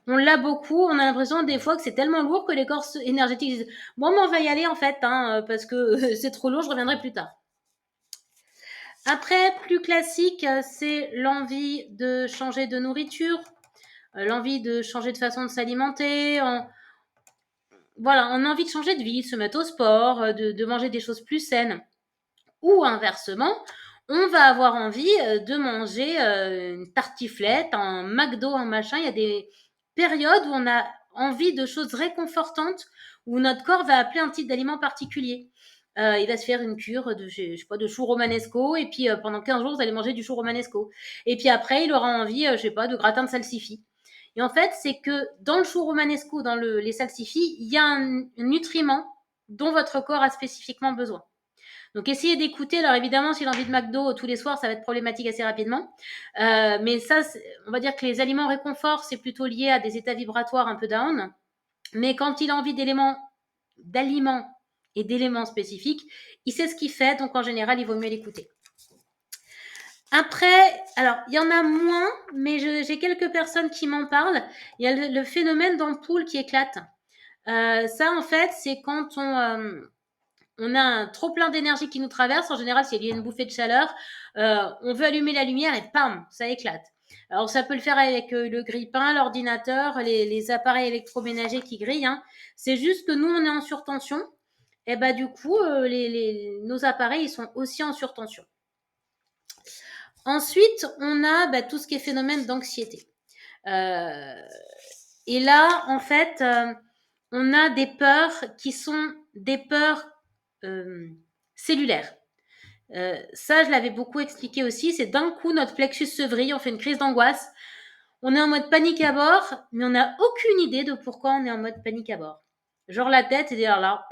on l'a beaucoup. On a l'impression des fois que c'est tellement lourd que les corps énergétiques disent bon, mais on va y aller en fait, parce que c'est trop lourd, je reviendrai plus tard. Après, plus classique, c'est l'envie de changer de nourriture, l'envie de changer de façon de s'alimenter. Voilà, on a envie de changer de vie, de se mettre au sport, de manger des choses plus saines. Ou inversement, on va avoir envie de manger une tartiflette, un McDo, un machin. Il y a des périodes où on a envie de choses réconfortantes, où notre corps va appeler un type d'aliment particulier. Il va se faire une cure de, je sais pas, de chou romanesco, et puis pendant 15 jours, vous allez manger du chou romanesco. Et puis après, il aura envie, je sais pas, de gratin de salsifis. Et en fait, c'est que dans le chou romanesco, dans les salsifis, il y a un nutriment dont votre corps a spécifiquement besoin. Donc, essayez d'écouter. Alors, évidemment, s'il a envie de McDo tous les soirs, ça va être problématique assez rapidement. Mais ça, on va dire que les aliments réconfort, c'est plutôt lié à des états vibratoires un peu down. Mais quand il a envie d'aliments et d'éléments spécifiques, il sait ce qu'il fait. Donc, en général, il vaut mieux l'écouter. Après, alors, il y en a moins, mais j'ai quelques personnes qui m'en parlent. Il y a le phénomène d'ampoule qui éclate. Ça, en fait, c'est quand on a un trop plein d'énergie qui nous traverse. En général, s'il y a une bouffée de chaleur, on veut allumer la lumière et pam, ça éclate. Alors, ça peut le faire avec le grille-pain, l'ordinateur, les appareils électroménagers qui grillent. C'est juste que nous, on est en surtension. Et bah, du coup, nos appareils, ils sont aussi en surtension. Ensuite, on a tout ce qui est phénomène d'anxiété. Et là, en fait, on a des peurs qui sont des peurs cellulaires. Ça, je l'avais beaucoup expliqué aussi. C'est d'un coup, notre plexus se vrille, on fait une crise d'angoisse. On est en mode panique à bord, mais on n'a aucune idée de pourquoi on est en mode panique à bord. Genre la tête, et dire là,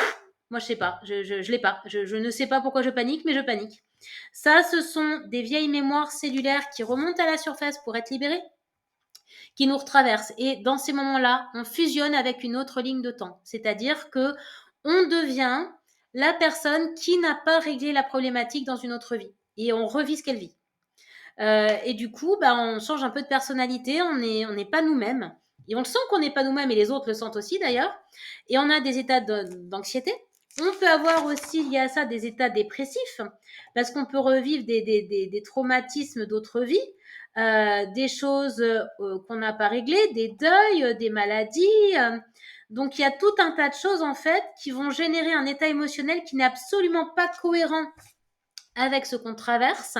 moi je sais pas, je l'ai pas. Je ne sais pas pourquoi je panique, mais je panique. Ça, ce sont des vieilles mémoires cellulaires qui remontent à la surface pour être libérées, qui nous retraversent. Et dans ces moments-là, on fusionne avec une autre ligne de temps. C'est-à-dire que on devient la personne qui n'a pas réglé la problématique dans une autre vie. Et on revit ce qu'elle vit. Et du coup, on change un peu de personnalité, on n'est pas nous-mêmes. Et on le sent qu'on n'est pas nous-mêmes, et les autres le sentent aussi d'ailleurs. Et on a des états d'anxiété. On peut avoir aussi lié à ça des états dépressifs, parce qu'on peut revivre des traumatismes d'autres vies, des choses qu'on n'a pas réglées, des deuils, des maladies. Donc il y a tout un tas de choses en fait qui vont générer un état émotionnel qui n'est absolument pas cohérent avec ce qu'on traverse.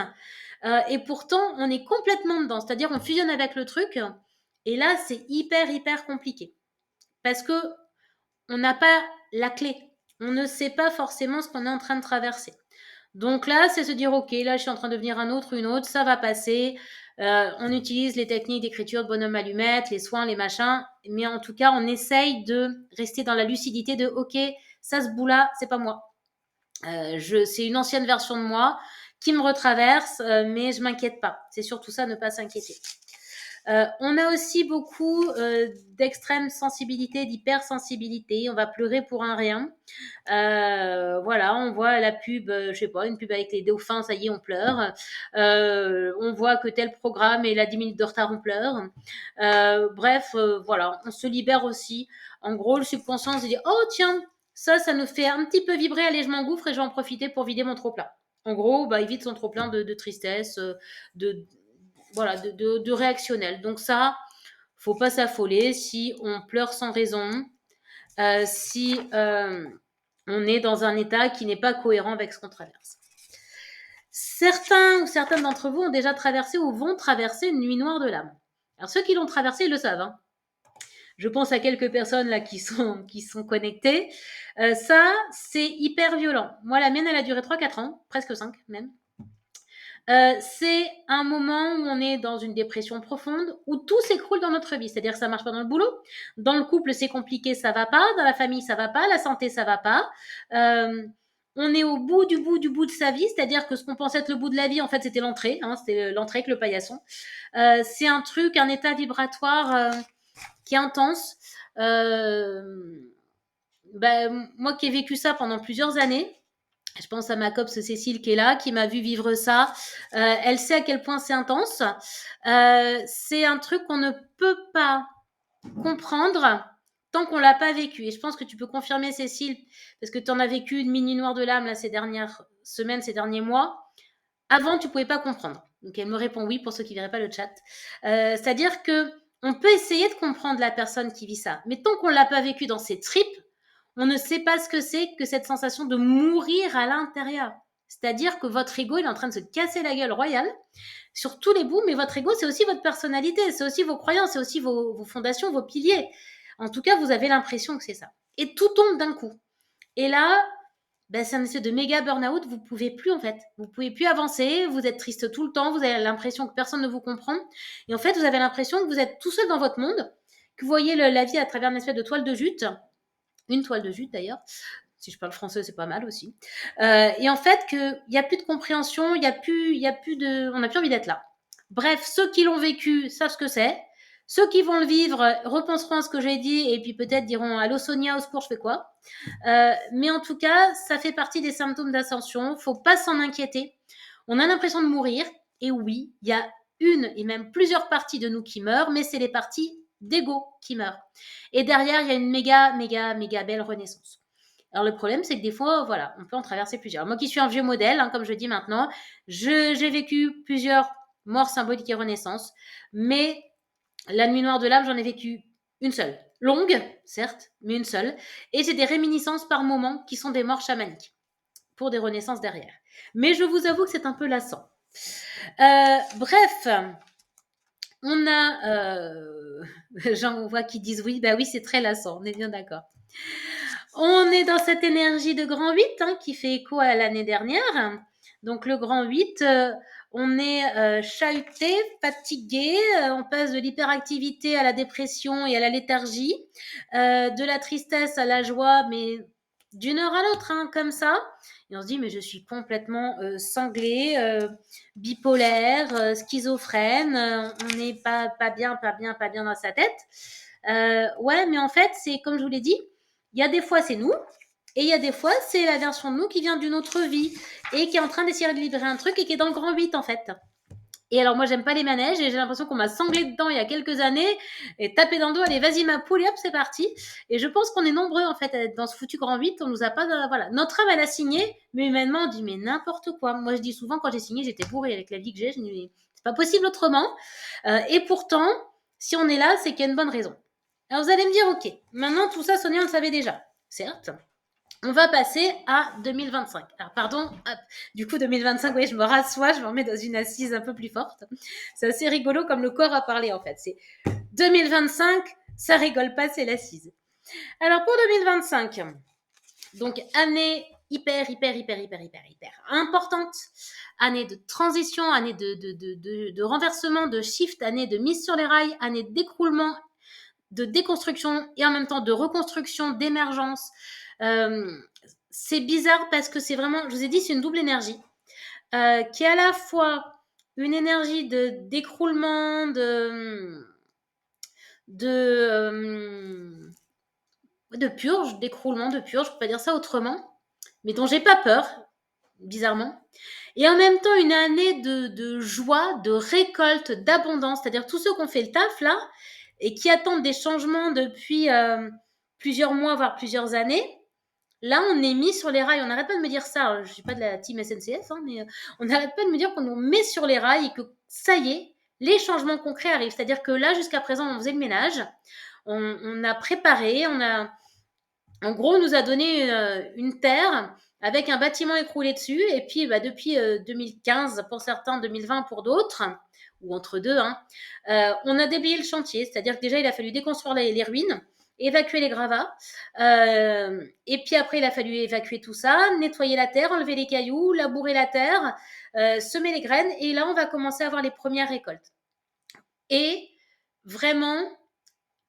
Et pourtant, on est complètement dedans. C'est-à-dire, on fusionne avec le truc. Et là, c'est hyper, hyper compliqué. Parce que on n'a pas la clé. On ne sait pas forcément ce qu'on est en train de traverser. Donc là, c'est se dire, OK, là, je suis en train de devenir un autre, une autre, ça va passer. On utilise les techniques d'écriture de bonhomme allumette, les soins, les machins. Mais en tout cas, on essaye de rester dans la lucidité de, OK, ça, ce bout-là, c'est pas moi. C'est une ancienne version de moi qui me retraverse, mais je m'inquiète pas. C'est surtout ça, ne pas s'inquiéter. On a aussi beaucoup d'extrême sensibilité, d'hypersensibilité. On va pleurer pour un rien. Voilà, on voit la pub, je sais pas, une pub avec les dauphins, ça y est, on pleure. On voit que tel programme et la 10 minutes de retard, on pleure. Bref, voilà, on se libère aussi. En gros, le subconscient se dit, oh tiens, ça nous fait un petit peu vibrer, allez, je m'engouffre et je vais en profiter pour vider mon trop-plein. En gros, il vide son trop-plein de tristesse, de réactionnel. Donc ça, faut pas s'affoler si on pleure sans raison, si on est dans un état qui n'est pas cohérent avec ce qu'on traverse. Certains ou certaines d'entre vous ont déjà traversé ou vont traverser une nuit noire de l'âme. Alors ceux qui l'ont traversé, ils le savent. Hein. Je pense à quelques personnes là qui sont connectées. Ça, c'est hyper violent. Moi, la mienne, elle a duré 3-4 ans, presque 5 même. C'est un moment où on est dans une dépression profonde, où tout s'écroule dans notre vie. C'est-à-dire que ça marche pas dans le boulot. Dans le couple, c'est compliqué, ça va pas. Dans la famille, ça va pas. La santé, ça va pas. On est au bout de sa vie. C'est-à-dire que ce qu'on pensait être le bout de la vie, en fait, c'était l'entrée. Hein, c'était l'entrée avec le paillasson. C'est un truc, un état vibratoire qui est intense. Moi qui ai vécu ça pendant plusieurs années, je pense à ma copse Cécile qui est là, qui m'a vu vivre ça. Elle sait à quel point c'est intense. C'est un truc qu'on ne peut pas comprendre tant qu'on l'a pas vécu. Et je pense que tu peux confirmer, Cécile, parce que tu en as vécu une mini noire de l'âme là, ces dernières semaines, ces derniers mois. Avant, tu pouvais pas comprendre. Donc elle me répond oui pour ceux qui verraient pas le chat. C'est-à-dire que on peut essayer de comprendre la personne qui vit ça, mais tant qu'on l'a pas vécu dans ses tripes, on ne sait pas ce que c'est que cette sensation de mourir à l'intérieur. C'est-à-dire que votre ego, il est en train de se casser la gueule royale sur tous les bouts, mais votre ego, c'est aussi votre personnalité, c'est aussi vos croyances, c'est aussi vos fondations, vos piliers. En tout cas, vous avez l'impression que c'est ça. Et tout tombe d'un coup. Et là, c'est un espèce de méga burn-out, vous pouvez plus en fait. Vous pouvez plus avancer, vous êtes triste tout le temps, vous avez l'impression que personne ne vous comprend. Et en fait, vous avez l'impression que vous êtes tout seul dans votre monde, que vous voyez la vie à travers une espèce de toile de jute, une toile de jute d'ailleurs. Si je parle français, c'est pas mal aussi. Et en fait, qu'il n'y a plus de compréhension, on n'a plus envie d'être là. Bref, ceux qui l'ont vécu savent ce que c'est. Ceux qui vont le vivre repenseront à ce que j'ai dit et puis peut-être diront allô Sonia, au secours, je fais quoi. Mais en tout cas, ça fait partie des symptômes d'ascension. Faut pas s'en inquiéter. On a l'impression de mourir. Et oui, il y a une et même plusieurs parties de nous qui meurent, mais c'est les parties d'ego qui meurent. Et derrière, il y a une méga belle renaissance. Alors le problème, c'est que des fois, voilà, on peut en traverser plusieurs. Moi qui suis un vieux modèle, hein, comme je dis maintenant, j'ai vécu plusieurs morts symboliques et renaissances, mais la nuit noire de l'âme, j'en ai vécu une seule. Longue, certes, mais une seule. Et j'ai des réminiscences par moment qui sont des morts chamaniques, pour des renaissances derrière. Mais je vous avoue que c'est un peu lassant. Bref, on a... j'en vois qui disent oui, bah oui, c'est très lassant, on est bien d'accord. On est dans cette énergie de grand 8 hein, qui fait écho à l'année dernière. Donc le grand 8, on est chahuté, fatigué, on passe de l'hyperactivité à la dépression et à la léthargie, de la tristesse à la joie, mais d'une heure à l'autre, hein, comme ça. Et on se dit, mais je suis complètement cinglée, bipolaire, schizophrène, on n'est pas bien dans sa tête. Ouais, mais en fait, c'est comme je vous l'ai dit, il y a des fois, c'est nous, et il y a des fois, c'est la version de nous qui vient d'une autre vie et qui est en train d'essayer de libérer un truc et qui est dans le grand 8, en fait. Et alors, moi, j'aime pas les manèges et j'ai l'impression qu'on m'a sanglé dedans il y a quelques années et tapé dans le dos, allez, vas-y, ma poule, et hop, c'est parti. Et je pense qu'on est nombreux, en fait, à être dans ce foutu grand 8. On nous a pas, voilà. Notre âme, elle a signé, mais humainement, on dit, mais n'importe quoi. Moi, je dis souvent, quand j'ai signé, j'étais bourrée avec la vie que j'ai. Je dis, mais c'est pas possible autrement. Et pourtant, si on est là, c'est qu'il y a une bonne raison. Alors, vous allez me dire, ok, maintenant, tout ça, Sonia, on le savait déjà. Certes. On va passer à 2025. Alors, pardon, hop. Du coup, 2025, oui, je me rassois, je me remets dans une assise un peu plus forte. C'est assez rigolo comme le corps a parlé, en fait. C'est 2025, ça rigole pas, c'est l'assise. Alors, pour 2025, donc, année hyper importante, année de transition, année de renversement, de shift, année de mise sur les rails, année d'écroulement, de déconstruction et en même temps de reconstruction, d'émergence. C'est bizarre parce que c'est vraiment, je vous ai dit, c'est une double énergie qui est à la fois une énergie d'écroulement, de purge, d'écroulement, de purge, je peux pas dire ça autrement, mais dont j'ai pas peur, bizarrement. Et en même temps, une année de joie, de récolte, d'abondance, c'est-à-dire tous ceux qui ont fait le taf là et qui attendent des changements depuis plusieurs mois, voire plusieurs années. Là, on est mis sur les rails. On n'arrête pas de me dire ça. Je ne suis pas de la team SNCF, hein, mais on n'arrête pas de me dire qu'on nous met sur les rails et que ça y est, les changements concrets arrivent. C'est-à-dire que là, jusqu'à présent, on faisait le ménage, on a préparé, En gros, on nous a donné une terre avec un bâtiment écroulé dessus. Et puis, depuis 2015 pour certains, 2020 pour d'autres, ou entre deux, hein, on a déblayé le chantier. C'est-à-dire que déjà, il a fallu déconstruire les ruines, évacuer les gravats. Et puis après, il a fallu évacuer tout ça, nettoyer la terre, enlever les cailloux, labourer la terre, semer les graines. Et là, on va commencer à avoir les premières récoltes. Et vraiment,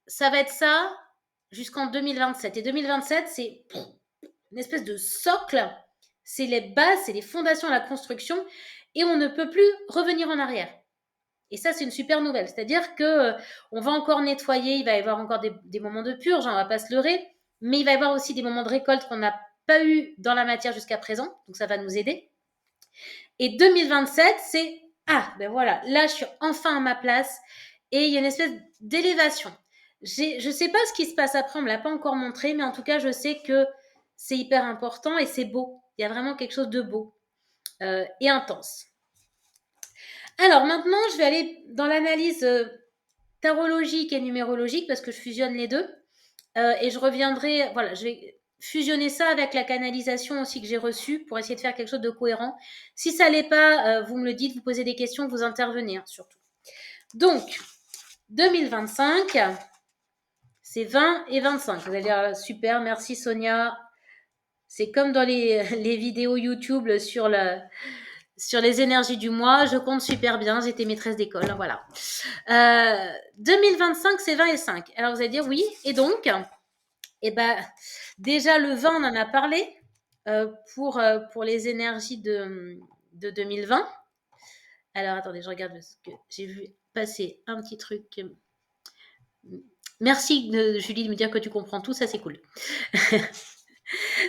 ça va être ça jusqu'en 2027. Et 2027, c'est une espèce de socle. C'est les bases, c'est les fondations de la construction. Et on ne peut plus revenir en arrière. Et ça, c'est une super nouvelle. C'est-à-dire que on va encore nettoyer, il va y avoir encore des moments de purge, on ne va pas se leurrer, mais il va y avoir aussi des moments de récolte qu'on n'a pas eu dans la matière jusqu'à présent. Donc, ça va nous aider. Et 2027, c'est ben voilà, là, je suis enfin à ma place. Et il y a une espèce d'élévation. Je ne sais pas ce qui se passe après, on ne me l'a pas encore montré, mais en tout cas, je sais que c'est hyper important et c'est beau. Il y a vraiment quelque chose de beau et intense. Alors maintenant, je vais aller dans l'analyse tarologique et numérologique parce que je fusionne les deux. Et je reviendrai, voilà, je vais fusionner ça avec la canalisation aussi que j'ai reçue pour essayer de faire quelque chose de cohérent. Si ça l'est pas, vous me le dites, vous posez des questions, vous intervenez surtout. Donc, 2025, c'est 20 et 25. Vous allez dire, super, merci Sonia. C'est comme dans les vidéos YouTube sur les énergies du mois. Je compte super bien, j'étais maîtresse d'école, voilà. 2025, c'est 20 et 5. Alors vous allez dire, oui, et donc déjà le 20, on en a parlé pour les énergies de 2020. Alors, attendez, je regarde parce que j'ai vu passer un petit truc. Merci Julie de me dire que tu comprends tout, ça c'est cool.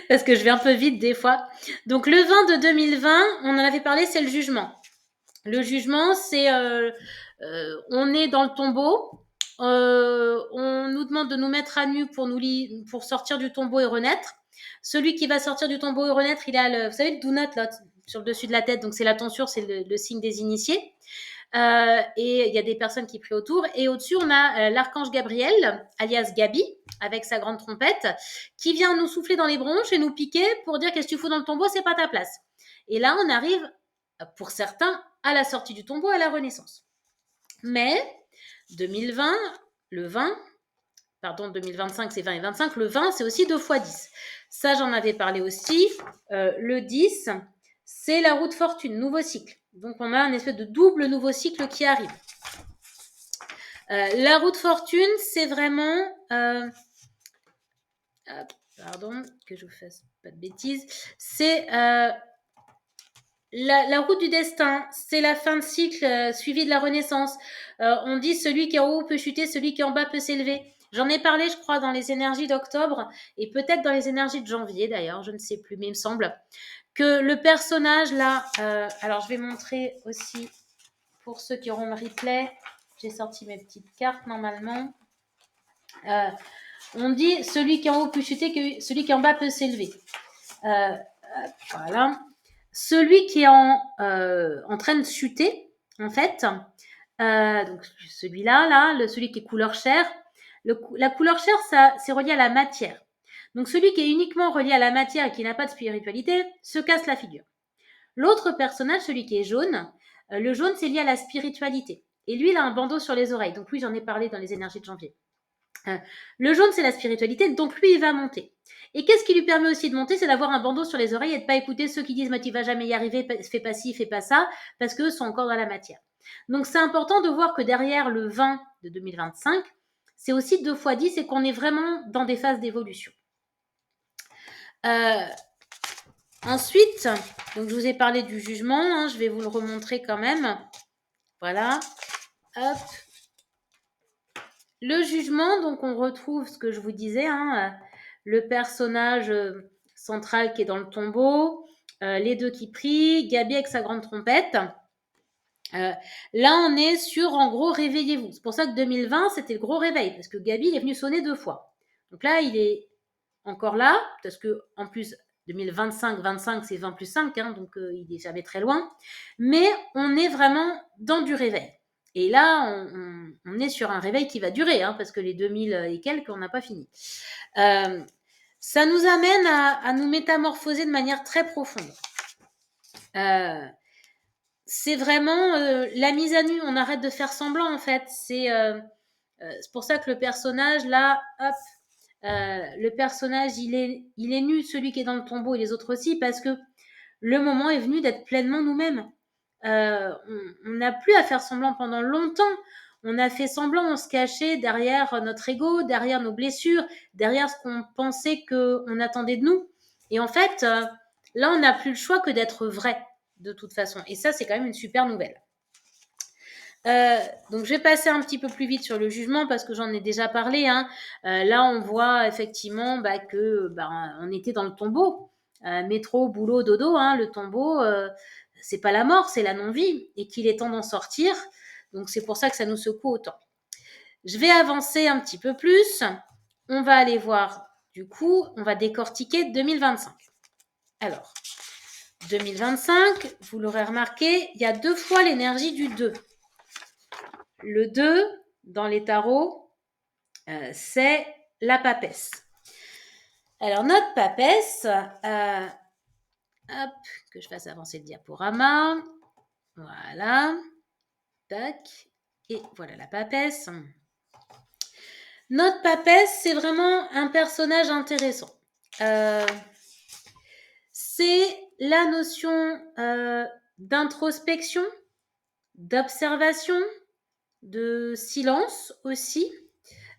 Parce que je vais un peu vite des fois. Donc le 20 de 2020, on en avait parlé, c'est le jugement. Le jugement, c'est on est dans le tombeau, on nous demande de nous mettre à nu pour sortir du tombeau et renaître. Celui qui va sortir du tombeau et renaître, il a vous savez, le do not là, sur le dessus de la tête, donc c'est la tonsure, c'est le signe des initiés. Et il y a des personnes qui prient autour. Et au-dessus, on a l'archange Gabriel, alias Gabi, avec sa grande trompette, qui vient nous souffler dans les bronches et nous piquer pour dire qu'est-ce que tu fous dans le tombeau, c'est pas ta place. Et là, on arrive, pour certains, à la sortie du tombeau, à la renaissance. Mais 2020, le 20, pardon, 2025, c'est 20 et 25, le 20, c'est aussi 2 x 10. Ça, j'en avais parlé aussi. Le 10, c'est la roue de fortune, nouveau cycle. Donc, on a un espèce de double nouveau cycle qui arrive. La roue de fortune, c'est vraiment... pardon, que je vous fasse pas de bêtises. C'est la route du destin. C'est la fin de cycle suivie de la renaissance. On dit celui qui est en haut peut chuter, celui qui est en bas peut s'élever. J'en ai parlé, je crois, dans les énergies d'octobre et peut-être dans les énergies de janvier, d'ailleurs, je ne sais plus, mais il me semble que le personnage là, alors je vais montrer aussi pour ceux qui auront le replay, j'ai sorti mes petites cartes normalement. On dit celui qui est en haut peut chuter, que celui qui est en bas peut s'élever. Voilà. Celui qui est en train de chuter, en fait, donc celui-là, celui qui est couleur chair, la couleur chair, ça, c'est relié à la matière. Donc celui qui est uniquement relié à la matière et qui n'a pas de spiritualité se casse la figure. L'autre personnage, celui qui est jaune, le jaune, c'est lié à la spiritualité. Et lui, il a un bandeau sur les oreilles. Donc oui, j'en ai parlé dans les énergies de janvier. Le jaune, c'est la spiritualité, donc lui, il va monter. Et qu'est-ce qui lui permet aussi de monter? C'est d'avoir un bandeau sur les oreilles et de ne pas écouter ceux qui disent « tu vas jamais y arriver, fais pas ci, fais pas ça », parce qu'eux sont encore dans la matière. Donc c'est important de voir que derrière le 20 de 2025, c'est aussi 2 x 10 et qu'on est vraiment dans des phases d'évolution. Ensuite, donc je vous ai parlé du jugement, hein, je vais vous le remontrer quand même. Voilà. Hop. Le jugement, donc on retrouve ce que je vous disais, hein, le personnage central qui est dans le tombeau, les deux qui prient, Gabi avec sa grande trompette. Là, on est sur, en gros, réveillez-vous. C'est pour ça que 2020, c'était le gros réveil, parce que Gabi, il est venu sonner 2 fois. Donc là, il est encore là, parce que en plus, 2025, 25, c'est 20 plus 5, hein, donc il n'est jamais très loin. Mais on est vraiment dans du réveil. Et là, on est sur un réveil qui va durer, hein, parce que les 2000 et quelques, on n'a pas fini. Ça nous amène à nous métamorphoser de manière très profonde. C'est vraiment la mise à nu. On arrête de faire semblant, en fait. C'est pour ça que le personnage, là, hop, le personnage, il est nu, celui qui est dans le tombeau et les autres aussi, parce que le moment est venu d'être pleinement nous-mêmes. On n'a plus à faire semblant pendant longtemps. On a fait semblant, on se cachait derrière notre ego, derrière nos blessures, derrière ce qu'on pensait qu'on attendait de nous. Et en fait, là, on n'a plus le choix que d'être vrai, de toute façon. Et ça, c'est quand même une super nouvelle. Donc je vais passer un petit peu plus vite sur le jugement parce que j'en ai déjà parlé. Hein. Là, on voit effectivement que on était dans le tombeau. Métro, boulot, dodo. Hein, le tombeau, c'est pas la mort, c'est la non-vie et qu'il est temps d'en sortir. Donc c'est pour ça que ça nous secoue autant. Je vais avancer un petit peu plus. On va aller voir, du coup, on va décortiquer 2025. Alors, 2025, vous l'aurez remarqué, il y a 2 fois l'énergie du 2. Le 2, dans les tarots, c'est la papesse. Alors, notre papesse, hop, que je fasse avancer le diaporama. Voilà. Tac. Et voilà la papesse. Notre papesse, c'est vraiment un personnage intéressant. C'est la notion d'introspection, d'observation, de silence aussi.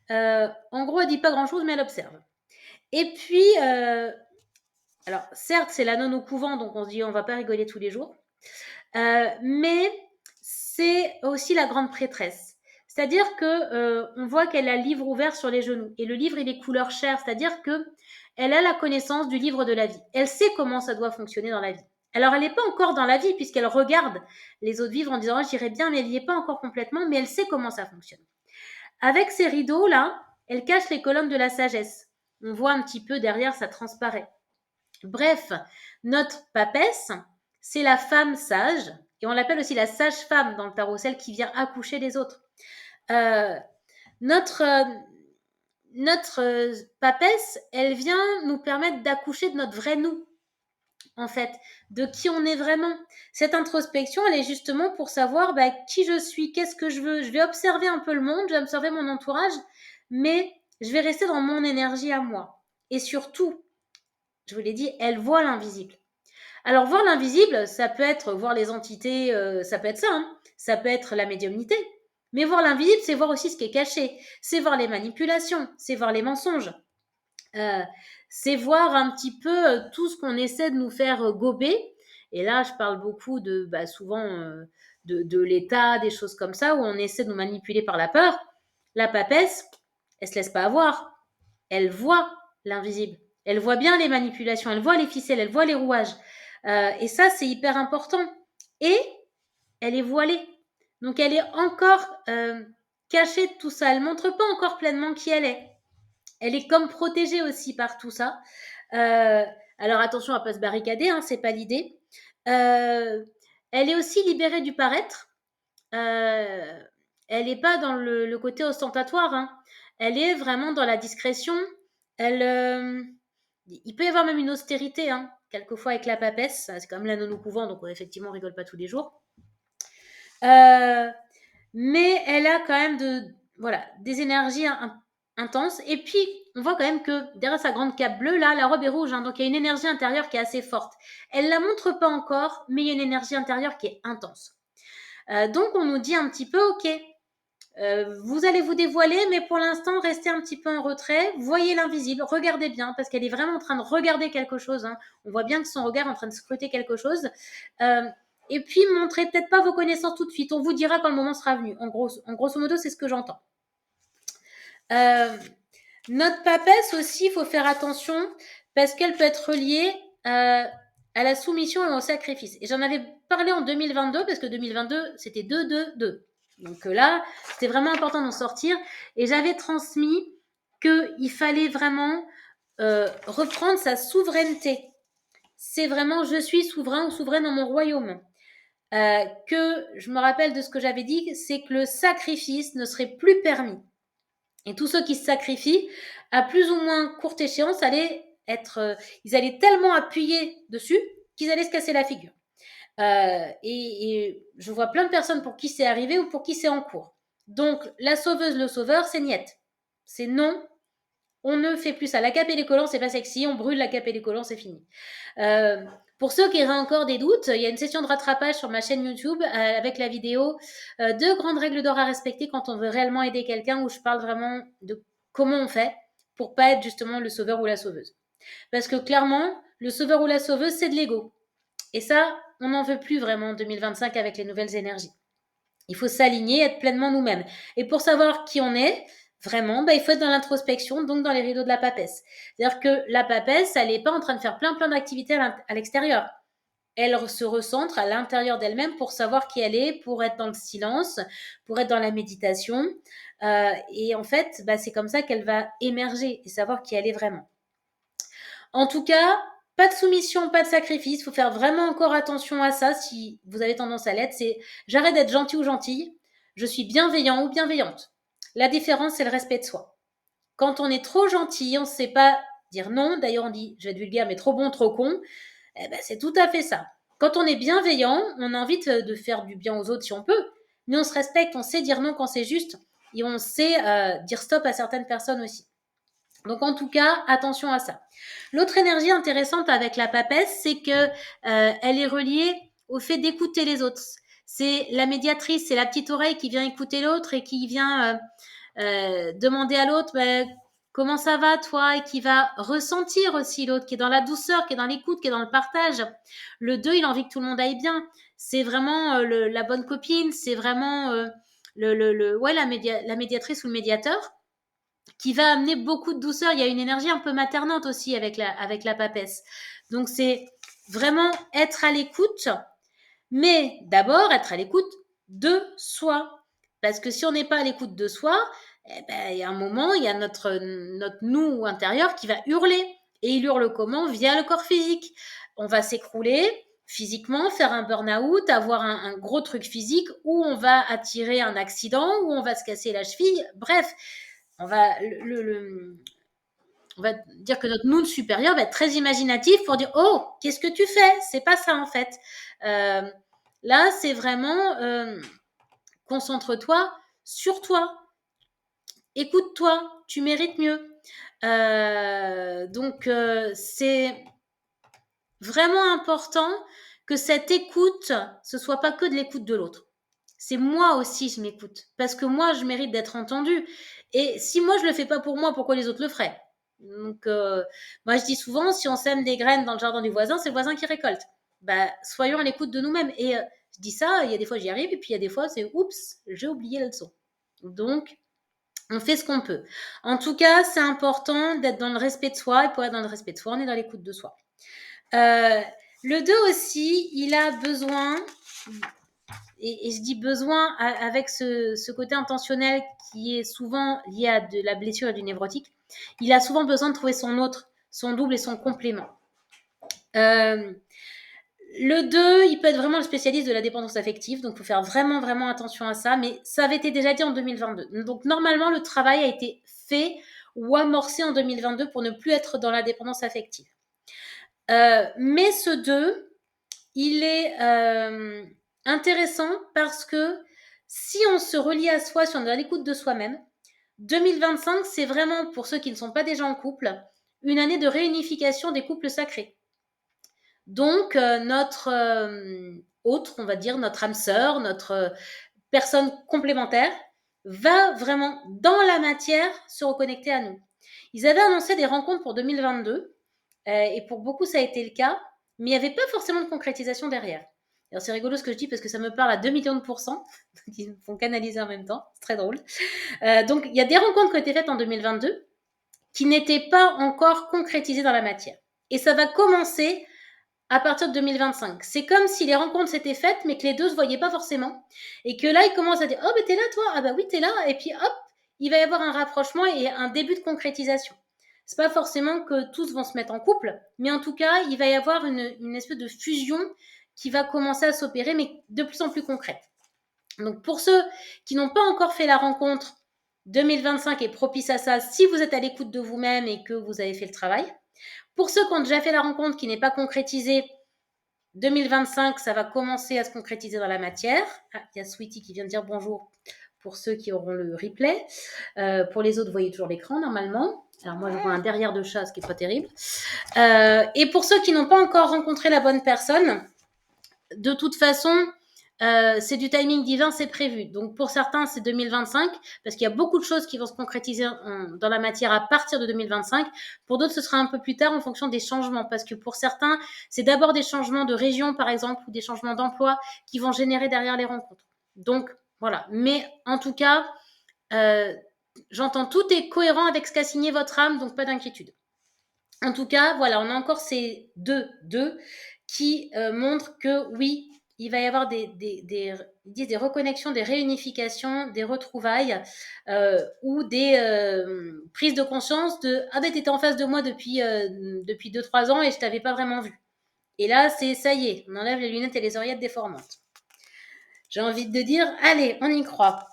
En gros, elle dit pas grand-chose, mais elle observe. Et puis, alors certes, c'est la nonne au couvent, donc on se dit on va pas rigoler tous les jours, mais c'est aussi la grande prêtresse. C'est-à-dire que on voit qu'elle a le livre ouvert sur les genoux, et le livre il est couleur chair, c'est-à-dire que elle a la connaissance du livre de la vie. Elle sait comment ça doit fonctionner dans la vie. Alors, elle n'est pas encore dans la vie, puisqu'elle regarde les autres vivre en disant oh, j'irai bien, mais elle n'y est pas encore complètement, mais elle sait comment ça fonctionne. Avec ces rideaux-là, elle cache les colonnes de la sagesse. On voit un petit peu derrière, ça transparaît. Bref, notre papesse, c'est la femme sage, et on l'appelle aussi la sage-femme dans le tarot, celle qui vient accoucher des autres. Notre papesse, elle vient nous permettre d'accoucher de notre vrai nous, en fait, de qui on est vraiment. Cette introspection, elle est justement pour savoir qui je suis, qu'est-ce que je veux. Je vais observer un peu le monde, je vais observer mon entourage, mais je vais rester dans mon énergie à moi. Et surtout, je vous l'ai dit, elle voit l'invisible. Alors, voir l'invisible, ça peut être voir les entités, ça peut être ça, hein. Ça peut être la médiumnité. Mais voir l'invisible, c'est voir aussi ce qui est caché. C'est voir les manipulations, c'est voir les mensonges. C'est voir un petit peu tout ce qu'on essaie de nous faire gober. Et là, je parle beaucoup de souvent de l'État, des choses comme ça, où on essaie de nous manipuler par la peur. La papesse, elle se laisse pas avoir. Elle voit l'invisible. Elle voit bien les manipulations, elle voit les ficelles, elle voit les rouages. Et ça, c'est hyper important. Et elle est voilée. Donc, elle est encore cachée de tout ça. Elle montre pas encore pleinement qui elle est. Elle est comme protégée aussi par tout ça. Alors attention à ne pas se barricader, hein, c'est pas l'idée. Elle est aussi libérée du paraître. Elle n'est pas dans le côté ostentatoire. Hein. Elle est vraiment dans la discrétion. Il peut y avoir même une austérité, hein, quelquefois avec la papesse. C'est comme la nonne au couvent, donc effectivement on rigole pas tous les jours. Mais elle a quand même des énergies intenses. Et puis, on voit quand même que derrière sa grande cape bleue, là, la robe est rouge. Hein, donc, il y a une énergie intérieure qui est assez forte. Elle ne la montre pas encore, mais il y a une énergie intérieure qui est intense. Donc, on nous dit un petit peu, OK, vous allez vous dévoiler, mais pour l'instant, restez un petit peu en retrait. Voyez l'invisible, regardez bien, parce qu'elle est vraiment en train de regarder quelque chose. Hein. On voit bien que son regard est en train de scruter quelque chose. Et puis, montrez peut-être pas vos connaissances tout de suite. On vous dira quand le moment sera venu. En grosso modo, c'est ce que j'entends. Notre papesse aussi, il faut faire attention parce qu'elle peut être reliée à la soumission et au sacrifice. Et j'en avais parlé en 2022 parce que 2022, c'était 2-2-2. Donc là, c'était vraiment important d'en sortir. Et j'avais transmis qu'il fallait vraiment reprendre sa souveraineté. C'est vraiment je suis souverain ou souveraine dans mon royaume. Que je me rappelle de ce que j'avais dit, c'est que le sacrifice ne serait plus permis. Et tous ceux qui se sacrifient, à plus ou moins courte échéance, allaient ils allaient tellement appuyer dessus qu'ils allaient se casser la figure. Et je vois plein de personnes pour qui c'est arrivé ou pour qui c'est en cours. Donc, la sauveuse, le sauveur, c'est niette. C'est non, on ne fait plus ça. La cape et les collants, c'est pas sexy, on brûle la cape et les collants, c'est fini. Pour ceux qui auraient encore des doutes, il y a une session de rattrapage sur ma chaîne YouTube avec la vidéo deux grandes règles d'or à respecter quand on veut réellement aider quelqu'un, où je parle vraiment de comment on fait pour pas être justement le sauveur ou la sauveuse. Parce que clairement, le sauveur ou la sauveuse, c'est de l'ego. Et ça, on n'en veut plus vraiment en 2025 avec les nouvelles énergies. Il faut s'aligner, être pleinement nous-mêmes. Et pour savoir qui on est, vraiment, il faut être dans l'introspection, donc dans les rideaux de la papesse. C'est-à-dire que la papesse, elle n'est pas en train de faire plein d'activités à l'extérieur. Elle se recentre à l'intérieur d'elle-même pour savoir qui elle est, pour être dans le silence, pour être dans la méditation. Et en fait, c'est comme ça qu'elle va émerger et savoir qui elle est vraiment. En tout cas, pas de soumission, pas de sacrifice. Il faut faire vraiment encore attention à ça si vous avez tendance à l'être. C'est j'arrête d'être gentil ou gentille. Je suis bienveillant ou bienveillante. La différence, c'est le respect de soi. Quand on est trop gentil, on ne sait pas dire non. D'ailleurs, on dit, je vais être vulgaire, mais trop bon, trop con. C'est tout à fait ça. Quand on est bienveillant, on a envie de faire du bien aux autres si on peut. Mais on se respecte, on sait dire non quand c'est juste. Et on sait dire stop à certaines personnes aussi. Donc en tout cas, attention à ça. L'autre énergie intéressante avec la papesse, c'est que elle est reliée au fait d'écouter les autres. C'est la médiatrice, c'est la petite oreille qui vient écouter l'autre et qui vient demander à l'autre comment ça va toi, et qui va ressentir aussi l'autre, qui est dans la douceur, qui est dans l'écoute, qui est dans le partage. Le 2, il a envie que tout le monde aille bien. C'est vraiment la bonne copine, c'est vraiment la médiatrice ou le médiateur, qui va amener beaucoup de douceur. Il y a une énergie un peu maternante aussi avec la papesse. Donc, c'est vraiment être à l'écoute, mais d'abord être à l'écoute de soi. Parce que si on n'est pas à l'écoute de soi, il y a un moment, il y a notre nous intérieur qui va hurler. Et il hurle comment? Via le corps physique. On va s'écrouler physiquement, faire un burn-out, avoir un gros truc physique, où on va attirer un accident, où on va se casser la cheville. Bref, on va on va dire que notre nous supérieur va être très imaginatif pour dire oh, qu'est-ce que tu fais? C'est pas ça en fait. Là, c'est vraiment concentre-toi sur toi. Écoute-toi, tu mérites mieux. Donc, c'est vraiment important que cette écoute, ce soit pas que de l'écoute de l'autre. C'est moi aussi, je m'écoute. Parce que moi, je mérite d'être entendue. Et si moi, je le fais pas pour moi, pourquoi les autres le feraient? Donc, moi, je dis souvent, si on sème des graines dans le jardin du voisin, c'est le voisin qui récolte. Soyons à l'écoute de nous-mêmes. Et je dis ça, il y a des fois, j'y arrive, et puis il y a des fois, c'est oups, j'ai oublié la leçon. Donc, on fait ce qu'on peut. En tout cas, c'est important d'être dans le respect de soi. Et pour être dans le respect de soi, on est dans l'écoute de soi. Le 2 aussi, il a besoin, et je dis besoin avec ce côté intentionnel qui est souvent lié à de la blessure et du névrotique, il a souvent besoin de trouver son autre, son double et son complément. Le 2, il peut être vraiment le spécialiste de la dépendance affective, donc il faut faire vraiment, vraiment attention à ça, mais ça avait été déjà dit en 2022. Donc normalement, le travail a été fait ou amorcé en 2022 pour ne plus être dans la dépendance affective. Mais ce 2, il est intéressant parce que si on se relie à soi, si on est à l'écoute de soi-même, 2025, c'est vraiment, pour ceux qui ne sont pas déjà en couple, une année de réunification des couples sacrés. Donc, notre autre, on va dire, notre âme sœur, notre personne complémentaire, va vraiment, dans la matière, se reconnecter à nous. Ils avaient annoncé des rencontres pour 2022, et pour beaucoup, ça a été le cas, mais il n'y avait pas forcément de concrétisation derrière. Alors, c'est rigolo ce que je dis parce que ça me parle à 2 millions de pourcents, qui me font canaliser en même temps, c'est très drôle. Donc, il y a des rencontres qui ont été faites en 2022 qui n'étaient pas encore concrétisées dans la matière. Et ça va commencer à partir de 2025. C'est comme si les rencontres s'étaient faites, mais que les deux ne se voyaient pas forcément. Et que là, ils commencent à dire « Oh, mais t'es là, toi? Ah bah oui, t'es là. » Et puis, hop, il va y avoir un rapprochement et un début de concrétisation. C'est pas forcément que tous vont se mettre en couple, mais en tout cas, il va y avoir une espèce de fusion qui va commencer à s'opérer, mais de plus en plus concrète. Donc, pour ceux qui n'ont pas encore fait la rencontre, 2025 est propice à ça si vous êtes à l'écoute de vous-même et que vous avez fait le travail. Pour ceux qui ont déjà fait la rencontre qui n'est pas concrétisée, 2025, ça va commencer à se concrétiser dans la matière. Ah, il y a Sweetie qui vient de dire bonjour pour ceux qui auront le replay. Pour les autres, vous voyez toujours l'écran normalement. Alors moi, je vois un derrière de chat, ce qui n'est pas terrible. Et pour ceux qui n'ont pas encore rencontré la bonne personne, de toute façon, c'est du timing divin, c'est prévu. Donc pour certains, c'est 2025, parce qu'il y a beaucoup de choses qui vont se concrétiser dans la matière à partir de 2025. Pour d'autres, ce sera un peu plus tard en fonction des changements, parce que pour certains, c'est d'abord des changements de région, par exemple, ou des changements d'emploi qui vont générer derrière les rencontres. Donc voilà. Mais en tout cas, j'entends tout est cohérent avec ce qu'a signé votre âme, donc pas d'inquiétude. En tout cas, voilà, on a encore ces deux qui montrent que oui, il va y avoir des reconnexions, des réunifications, des retrouvailles ou des prises de conscience de « Ah ben, t'étais en face de moi depuis 2-3 ans et je t'avais pas vraiment vu. » Et là, c'est ça y est, on enlève les lunettes et les oreillettes déformantes. J'ai envie de dire, allez, on y croit.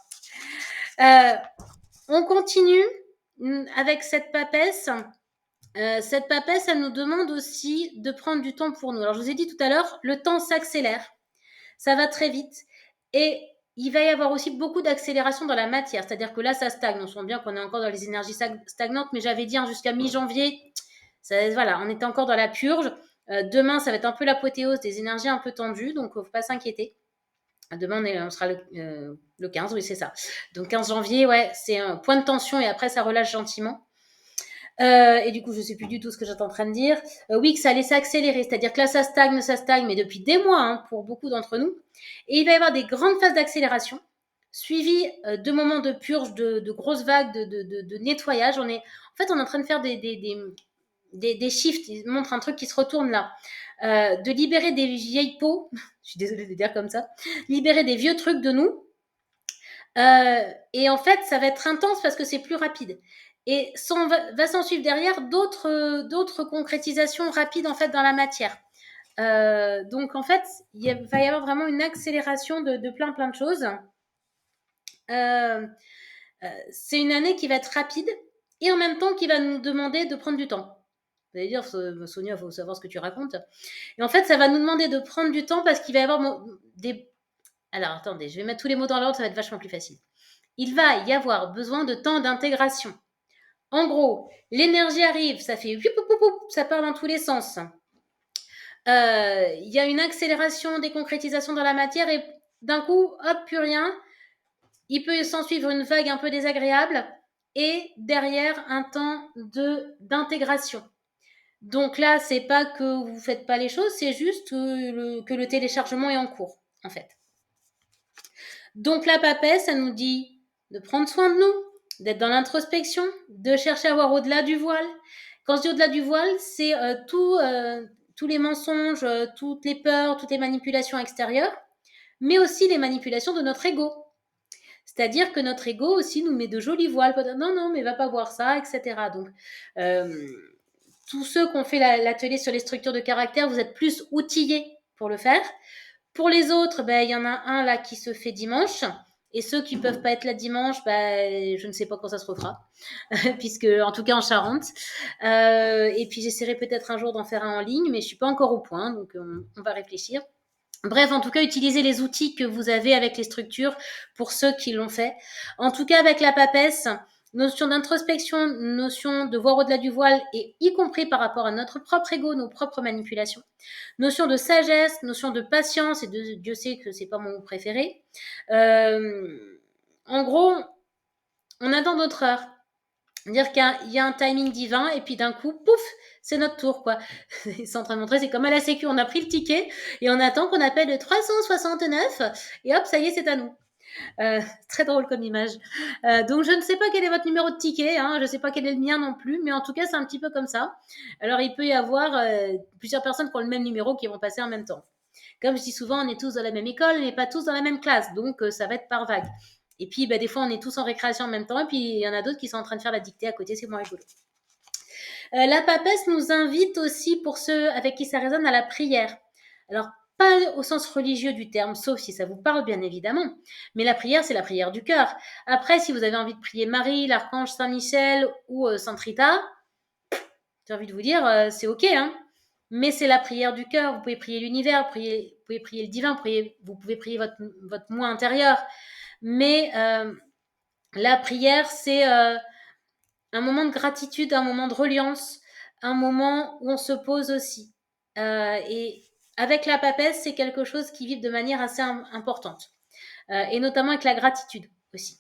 On continue avec cette papesse. Cette papesse, elle nous demande aussi de prendre du temps pour nous. Alors, je vous ai dit tout à l'heure, le temps s'accélère. Ça va très vite. Et il va y avoir aussi beaucoup d'accélération dans la matière. C'est-à-dire que là, ça stagne. On sent bien qu'on est encore dans les énergies stagnantes, mais j'avais dit jusqu'à mi-janvier, voilà, on était encore dans la purge. Demain, ça va être un peu l'apothéose des énergies un peu tendues, donc il ne faut pas s'inquiéter. Demain, on sera le 15, oui, c'est ça. Donc 15 janvier, ouais, c'est un point de tension et après, ça relâche gentiment. Et du coup, je ne sais plus du tout ce que j'étais en train de dire. Oui, que ça allait s'accélérer, c'est-à-dire que là, ça stagne, mais depuis des mois hein, pour beaucoup d'entre nous. Et il va y avoir des grandes phases d'accélération, suivies de moments de purge, de grosses vagues, de nettoyage. En fait, on est en train de faire des shifts. Ils montrent un truc qui se retourne là. De libérer des vieilles peaux, je suis désolée de dire comme ça, libérer des vieux trucs de nous. Et en fait, ça va être intense parce que c'est plus rapide. Et va s'en suivre derrière d'autres concrétisations rapides en fait dans la matière. Donc en fait, va y avoir vraiment une accélération de plein de choses. C'est une année qui va être rapide et en même temps qui va nous demander de prendre du temps. Vous allez dire, Sonia, il faut savoir ce que tu racontes. Et en fait, ça va nous demander de prendre du temps parce qu'il va y avoir des... Alors, attendez, je vais mettre tous les mots dans l'ordre, ça va être vachement plus facile. Il va y avoir besoin de temps d'intégration. En gros, l'énergie arrive, ça fait ça part dans tous les sens. Il y a une accélération des concrétisations dans la matière et d'un coup, hop, plus rien. Il peut s'en suivre une vague un peu désagréable et derrière un temps d'intégration. Donc là, c'est pas que vous faites pas les choses, c'est juste que le téléchargement est en cours, en fait. Donc la papesse, ça nous dit de prendre soin de nous, d'être dans l'introspection, de chercher à voir au-delà du voile. Quand je dis au-delà du voile, c'est tous les mensonges, toutes les peurs, toutes les manipulations extérieures, mais aussi les manipulations de notre ego. C'est-à-dire que notre ego aussi nous met de jolis voiles. Non, mais va pas voir ça, etc. Donc, tous ceux qui ont fait l'atelier sur les structures de caractère, vous êtes plus outillés pour le faire. Pour les autres, il y en a un là qui se fait dimanche. Et ceux qui ne peuvent pas être là dimanche, je ne sais pas quand ça se refera, puisque en tout cas en Charente. Et puis j'essaierai peut-être un jour d'en faire un en ligne, mais je ne suis pas encore au point, donc on va réfléchir. Bref, en tout cas, utilisez les outils que vous avez avec les structures pour ceux qui l'ont fait. En tout cas, avec la papesse, notion d'introspection, notion de voir au-delà du voile, et y compris par rapport à notre propre ego, nos propres manipulations. Notion de sagesse, notion de patience, et Dieu sait que c'est pas mon mot préféré. En gros, on attend notre heure. Dire qu'il y a un timing divin, et puis d'un coup, pouf, c'est notre tour, quoi. Ils sont en train de montrer, c'est comme à la sécu, on a pris le ticket, et on attend qu'on appelle le 369, et hop, ça y est, c'est à nous. Très drôle comme image. Donc je ne sais pas quel est votre numéro de ticket, hein, je ne sais pas quel est le mien non plus, mais en tout cas c'est un petit peu comme ça. Alors il peut y avoir plusieurs personnes qui ont le même numéro qui vont passer en même temps. Comme je dis souvent, on est tous dans la même école, mais pas tous dans la même classe, donc ça va être par vague. Et puis des fois on est tous en récréation en même temps, et puis il y en a d'autres qui sont en train de faire la dictée à côté, c'est moins rigolo. La papesse nous invite aussi, pour ceux avec qui ça résonne, à la prière. Alors pas au sens religieux du terme, sauf si ça vous parle bien évidemment, mais la prière, c'est la prière du cœur. Après, si vous avez envie de prier Marie, l'archange Saint-Michel ou Sainte Rita, j'ai envie de vous dire, c'est OK, hein, mais c'est la prière du cœur. Vous pouvez prier l'univers, vous pouvez prier le divin, vous pouvez prier votre moi intérieur, mais la prière, c'est un moment de gratitude, un moment de reliance, un moment où on se pose aussi. Et avec la papesse, c'est quelque chose qui vit de manière assez importante, et notamment avec la gratitude aussi.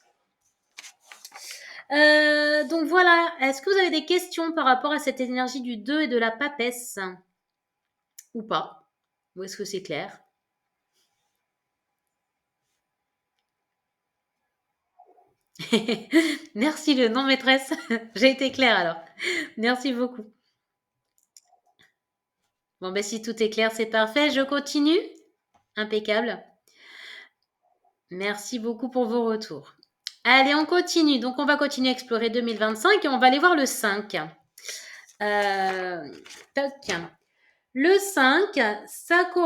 Donc voilà, est-ce que vous avez des questions par rapport à cette énergie du 2 et de la papesse? Ou pas? Ou est-ce que c'est clair? Merci le non maîtresse. J'ai été claire alors. Merci beaucoup. Bon, ben si tout est clair, c'est parfait. Je continue. Impeccable. Merci beaucoup pour vos retours. Allez, on continue. Donc, on va continuer à explorer 2025 et on va aller voir le 5. Toc. Le 5, ça correspond